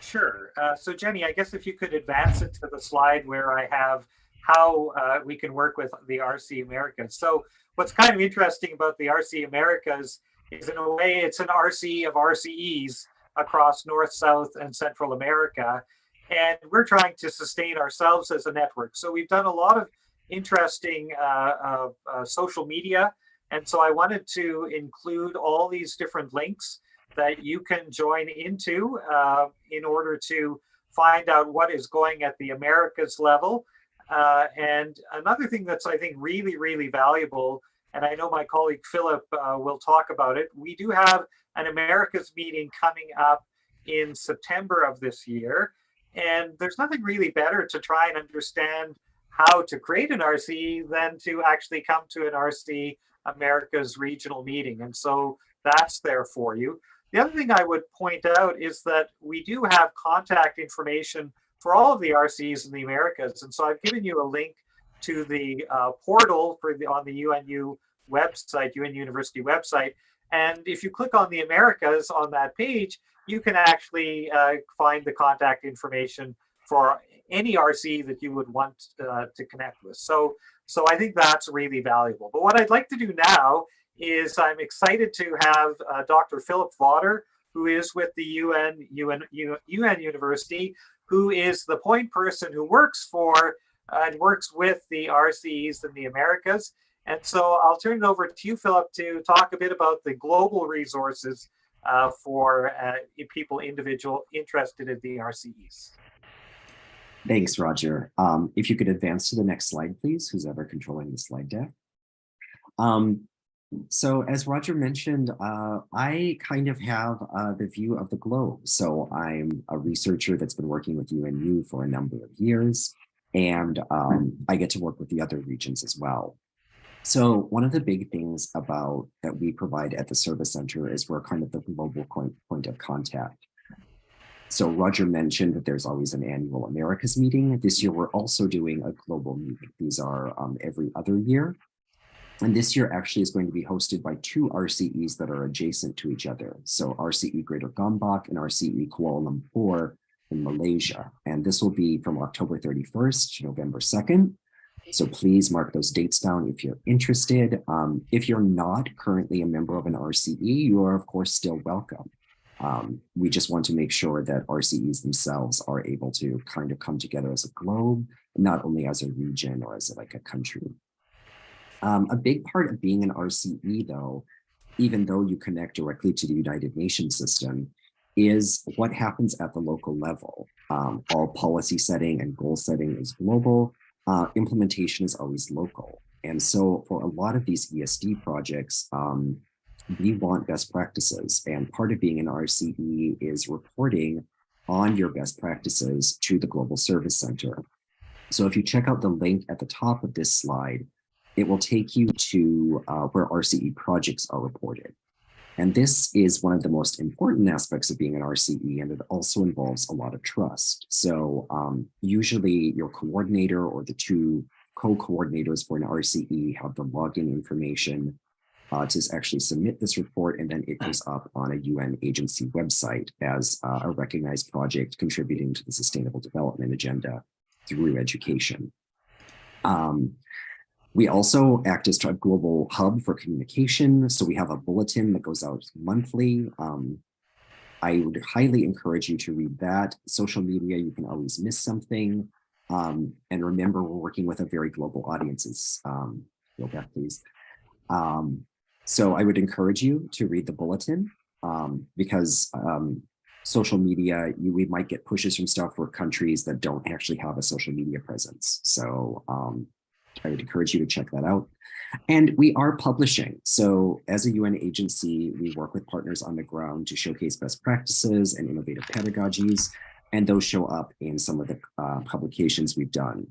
[SPEAKER 12] Sure. So Jenny, I guess if you could advance it to the slide where I have how we can work with the RCE Americas. So what's kind of interesting about the RCE Americas is, in a way, it's an RCE of RCEs across North, South, and Central America. and we're trying to sustain ourselves as a network. So we've done a lot of interesting social media. And so I wanted to include all these different links that you can join into in order to find out what is going at the Americas level. And another thing that's, I think, really, really valuable, and I know my colleague Philip will talk about it, we do have an Americas meeting coming up in September of this year. And there's nothing really better to try and understand how to create an RCE than to actually come to an RCE America's regional meeting. And so that's there for you. The other thing I would point out is that we do have contact information for all of the RCEs in the Americas. And so I've given you a link to the portal for on the UNU website, UN University website. And if you click on the Americas on that page, you can actually find the contact information for any RCE that you would want to connect with. So I think that's really valuable. But what I'd like to do now is I'm excited to have Dr. Philip Vaughter, who is with the UN University, who is the point person who works for and works with the RCEs in the Americas. And so I'll turn it over to you, Philip, to talk a bit about the global resources for people interested in the RCEs.
[SPEAKER 16] Thanks, Roger. If you could advance to the next slide, please, who's ever controlling the slide deck. So as Roger mentioned, I kind of have the view of the globe. So I'm a researcher that's been working with UNU for a number of years, and I get to work with the other regions as well. So one of the big things about that we provide at the service center is we're kind of the global point of contact. So Roger mentioned that there's always an annual Americas meeting. This year, we're also doing a global meeting. These are every other year. And this year actually is going to be hosted by two RCEs that are adjacent to each other. So RCE Greater Gombak and RCE Kuala Lumpur in Malaysia. And this will be from October 31st to November 2nd. So please mark those dates down if you're interested. If you're not currently a member of an RCE, you are of course still welcome. We just want to make sure that RCEs themselves are able to kind of come together as a globe, not only as a region or as like a country. A big part of being an RCE, though, even though you connect directly to the United Nations system, is what happens at the local level. All policy setting and goal setting is global. Implementation is always local. And so for a lot of these ESD projects, we want best practices. And part of being an RCE is reporting on your best practices to the Global Service Center. So if you check out the link at the top of this slide, it will take you to where RCE projects are reported. And this is one of the most important aspects of being an RCE, and it also involves a lot of trust. So usually your coordinator or the two co-coordinators for an RCE have the login information to actually submit this report, and then it goes up on a UN agency website as a recognized project contributing to the Sustainable Development Agenda through education. We also act as a global hub for communication. So we have a bulletin that goes out monthly. I would highly encourage you to read that. Social media, you can always miss something. And remember, we're working with a very global audiences. Go back, please. So I would encourage you to read the bulletin because social media, we might get pushes from stuff for countries that don't actually have a social media presence. So I would encourage you to check that out. And we are publishing. So as a UN agency, we work with partners on the ground to showcase best practices and innovative pedagogies, and those show up in some of the publications we've done.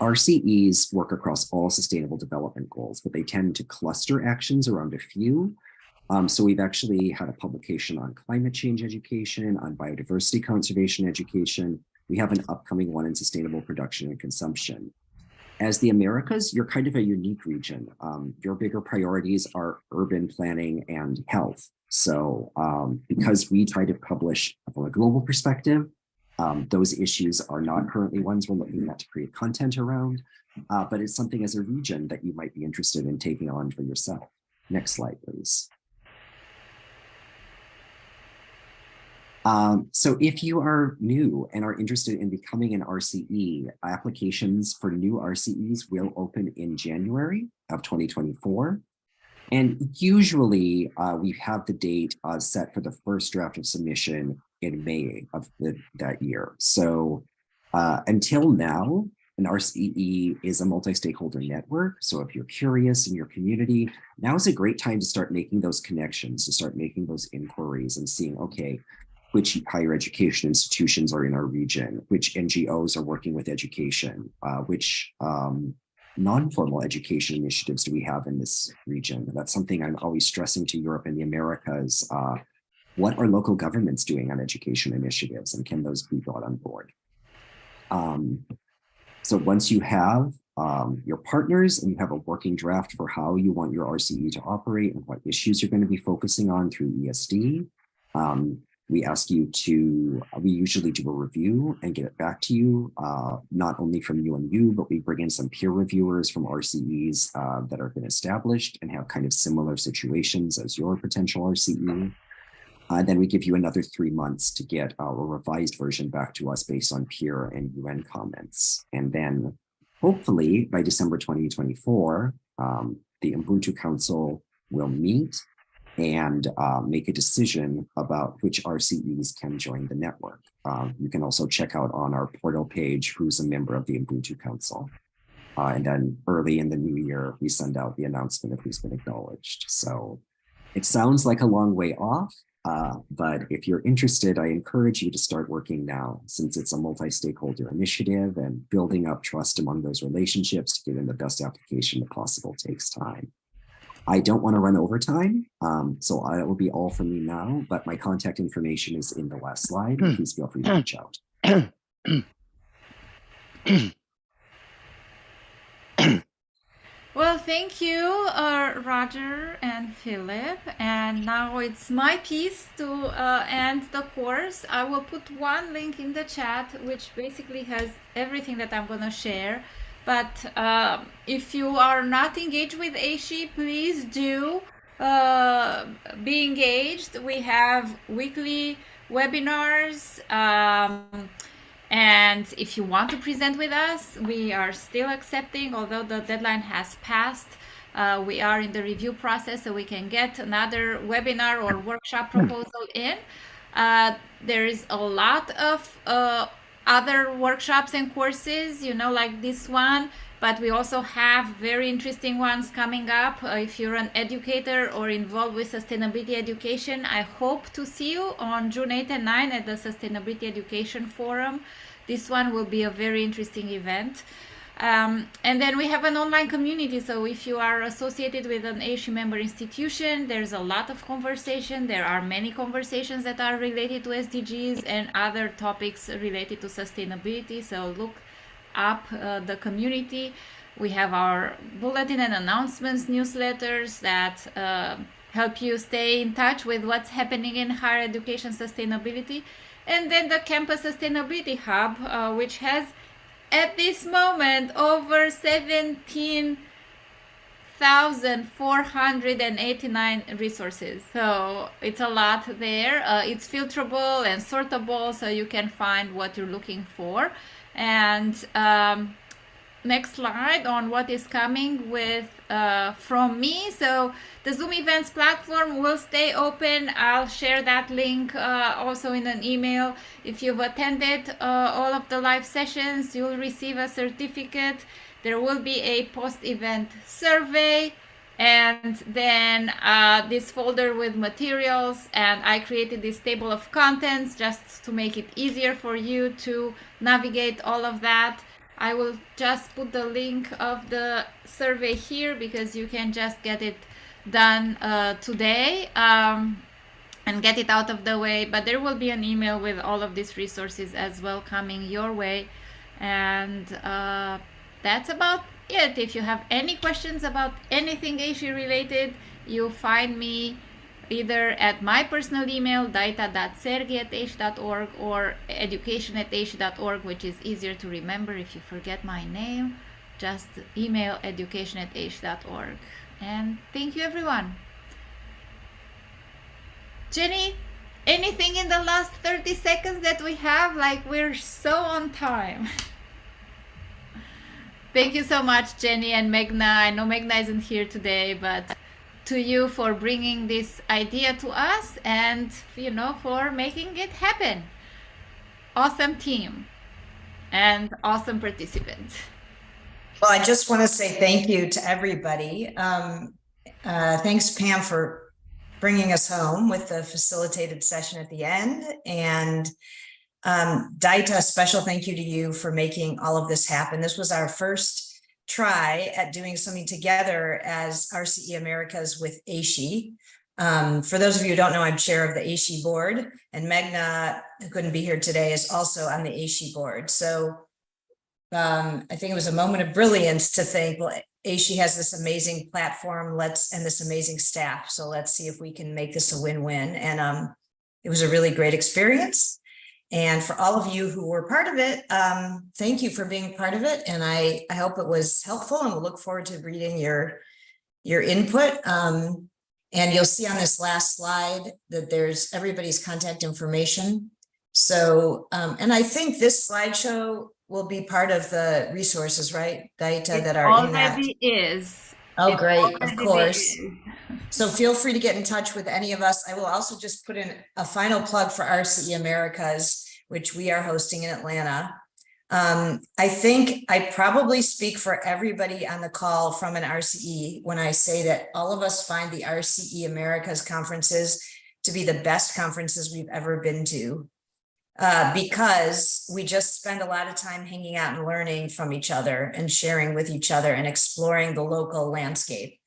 [SPEAKER 16] RCEs work across all sustainable development goals, but they tend to cluster actions around a few. So we've actually had a publication on climate change education, on biodiversity conservation education. We have an upcoming one in sustainable production and consumption. As the Americas, you're kind of a unique region. Your bigger priorities are urban planning and health. So because we try to publish from a global perspective, those issues are not currently ones we're looking at to create content around, but it's something as a region that you might be interested in taking on for yourself. Next slide, please. So if you are new and are interested in becoming an RCE, applications for new RCEs will open in January of 2024. And usually we have the date set for the first draft of submission in May of that year. So until now, an RCE is a multi-stakeholder network. So if you're curious in your community, now is a great time to start making those connections, to start making those inquiries and seeing, okay, which higher education institutions are in our region, which NGOs are working with education, which non-formal education initiatives do we have in this region? That's something I'm always stressing to Europe and the Americas. What are local governments doing on education initiatives, and can those be brought on board? So once you have your partners and you have a working draft for how you want your RCE to operate and what issues you're going to be focusing on through ESD, we ask you to, we usually do a review and get it back to you, not only from UNU, but we bring in some peer reviewers from RCEs that have been established and have kind of similar situations as your potential RCE. Then we give you another 3 months to get a revised version back to us based on peer and UN comments. And then hopefully by December 2024, the Ubuntu Council will meet and make a decision about which RCEs can join the network. You can also check out on our portal page who's a member of the Ubuntu Council. And then early in the new year, we send out the announcement of who's been acknowledged. So it sounds like a long way off, but if you're interested, I encourage you to start working now, since it's a multi-stakeholder initiative, and building up trust among those relationships to get in the best application possible takes time. I don't want to run over time, so it will be all from me now, but my contact information is in the last slide. Please feel free to reach out.
[SPEAKER 2] Well, thank you, Roger and Philip. And now it's my piece to end the course. I will put one link in the chat, which basically has everything that I'm going to share. But if you are not engaged with ASHE, please do be engaged. We have weekly webinars. And if you want to present with us, we are still accepting, although the deadline has passed. We are in the review process, so we can get another webinar or workshop proposal in. There is a lot of other workshops and courses, you know, like this one, but we also have very interesting ones coming up. If you're an educator or involved with sustainability education, I hope to see you on June 8 and 9 at the Sustainability Education Forum. This one will be a very interesting event. And then we have an online community. So if you are associated with an ASHE member institution, there's a lot of conversation. There are many conversations that are related to SDGs and other topics related to sustainability. So look up the community. We have our bulletin and announcements newsletters that help you stay in touch with what's happening in higher education sustainability. And then the Campus Sustainability Hub, which has at this moment over 17,489 resources. So it's a lot there. It's filterable and sortable, so you can find what you're looking for. And next slide on what is coming with from me. So the Zoom events platform will stay open. I'll share that link also in an email. If you've attended all of the live sessions, you'll receive a certificate. There will be a post-event survey, and then this folder with materials, and I created this table of contents just to make it easier for you to navigate all of that. I will just put the link of the survey here because you can just get it done today and get it out of the way. But there will be an email with all of these resources as well coming your way. And that's about it. If you have any questions about anything ASHE related, you'll find me either at my personal email, daita.sergi@ashe.org, or education@ashe.org, which is easier to remember if you forget my name. Just email education@ashe.org. And thank you, everyone. Jenny, Anything in the last 30 seconds that we have? Like, we're so on time. Thank you so much, Jenny and Meghna. I know Meghna isn't here today, but to you for bringing this idea to us and, you know, for making it happen. Awesome team and awesome participants.
[SPEAKER 6] Well, I just want to say thank you to everybody. Thanks, Pam, for bringing us home with the facilitated session at the end. And Daita, a special thank you to you for making all of this happen. This was our first try at doing something together as RCE Americas with ASHE. For those of you who don't know, I'm chair of the ASHE board, and Meghna, who couldn't be here today, is also on the ASHE board. So I think it was a moment of brilliance to think, well, ASHE has this amazing platform, and this amazing staff. So let's see if we can make this a win-win. And it was a really great experience. And for all of you who were part of it, thank you for being part of it. And I hope it was helpful, and we'll look forward to reading your input. And you'll see on this last slide that there's everybody's contact information. So, and I think this slideshow will be part of the resources, right, Daita, that are in that?
[SPEAKER 2] Already is.
[SPEAKER 6] Oh,
[SPEAKER 2] It
[SPEAKER 6] great, of
[SPEAKER 2] already
[SPEAKER 6] course.
[SPEAKER 2] is.
[SPEAKER 6] So feel free to get in touch with any of us. I will also just put in a final plug for RCE Americas, which we are hosting in Atlanta. I think I probably speak for everybody on the call from an RCE when I say that all of us find the RCE Americas conferences to be the best conferences we've ever been to. Because we just spend a lot of time hanging out and learning from each other and sharing with each other and exploring the local landscape.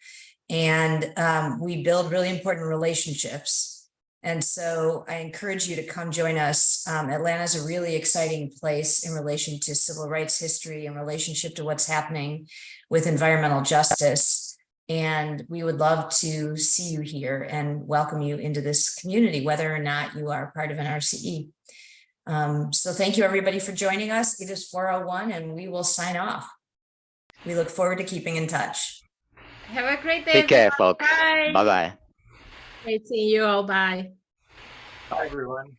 [SPEAKER 6] And we build really important relationships. And so I encourage you to come join us. Atlanta is a really exciting place in relation to civil rights history, in relationship to what's happening with environmental justice. And we would love to see you here and welcome you into this community, whether or not you are part of an RCE. So thank you everybody for joining us. It is 4:01 and we will sign off. We look forward to keeping in touch.
[SPEAKER 2] Have a great day.
[SPEAKER 7] Take care,
[SPEAKER 2] everyone.
[SPEAKER 7] folks.
[SPEAKER 2] Bye.
[SPEAKER 7] Bye-bye.
[SPEAKER 17] Great seeing you all. Bye.
[SPEAKER 12] Bye, everyone.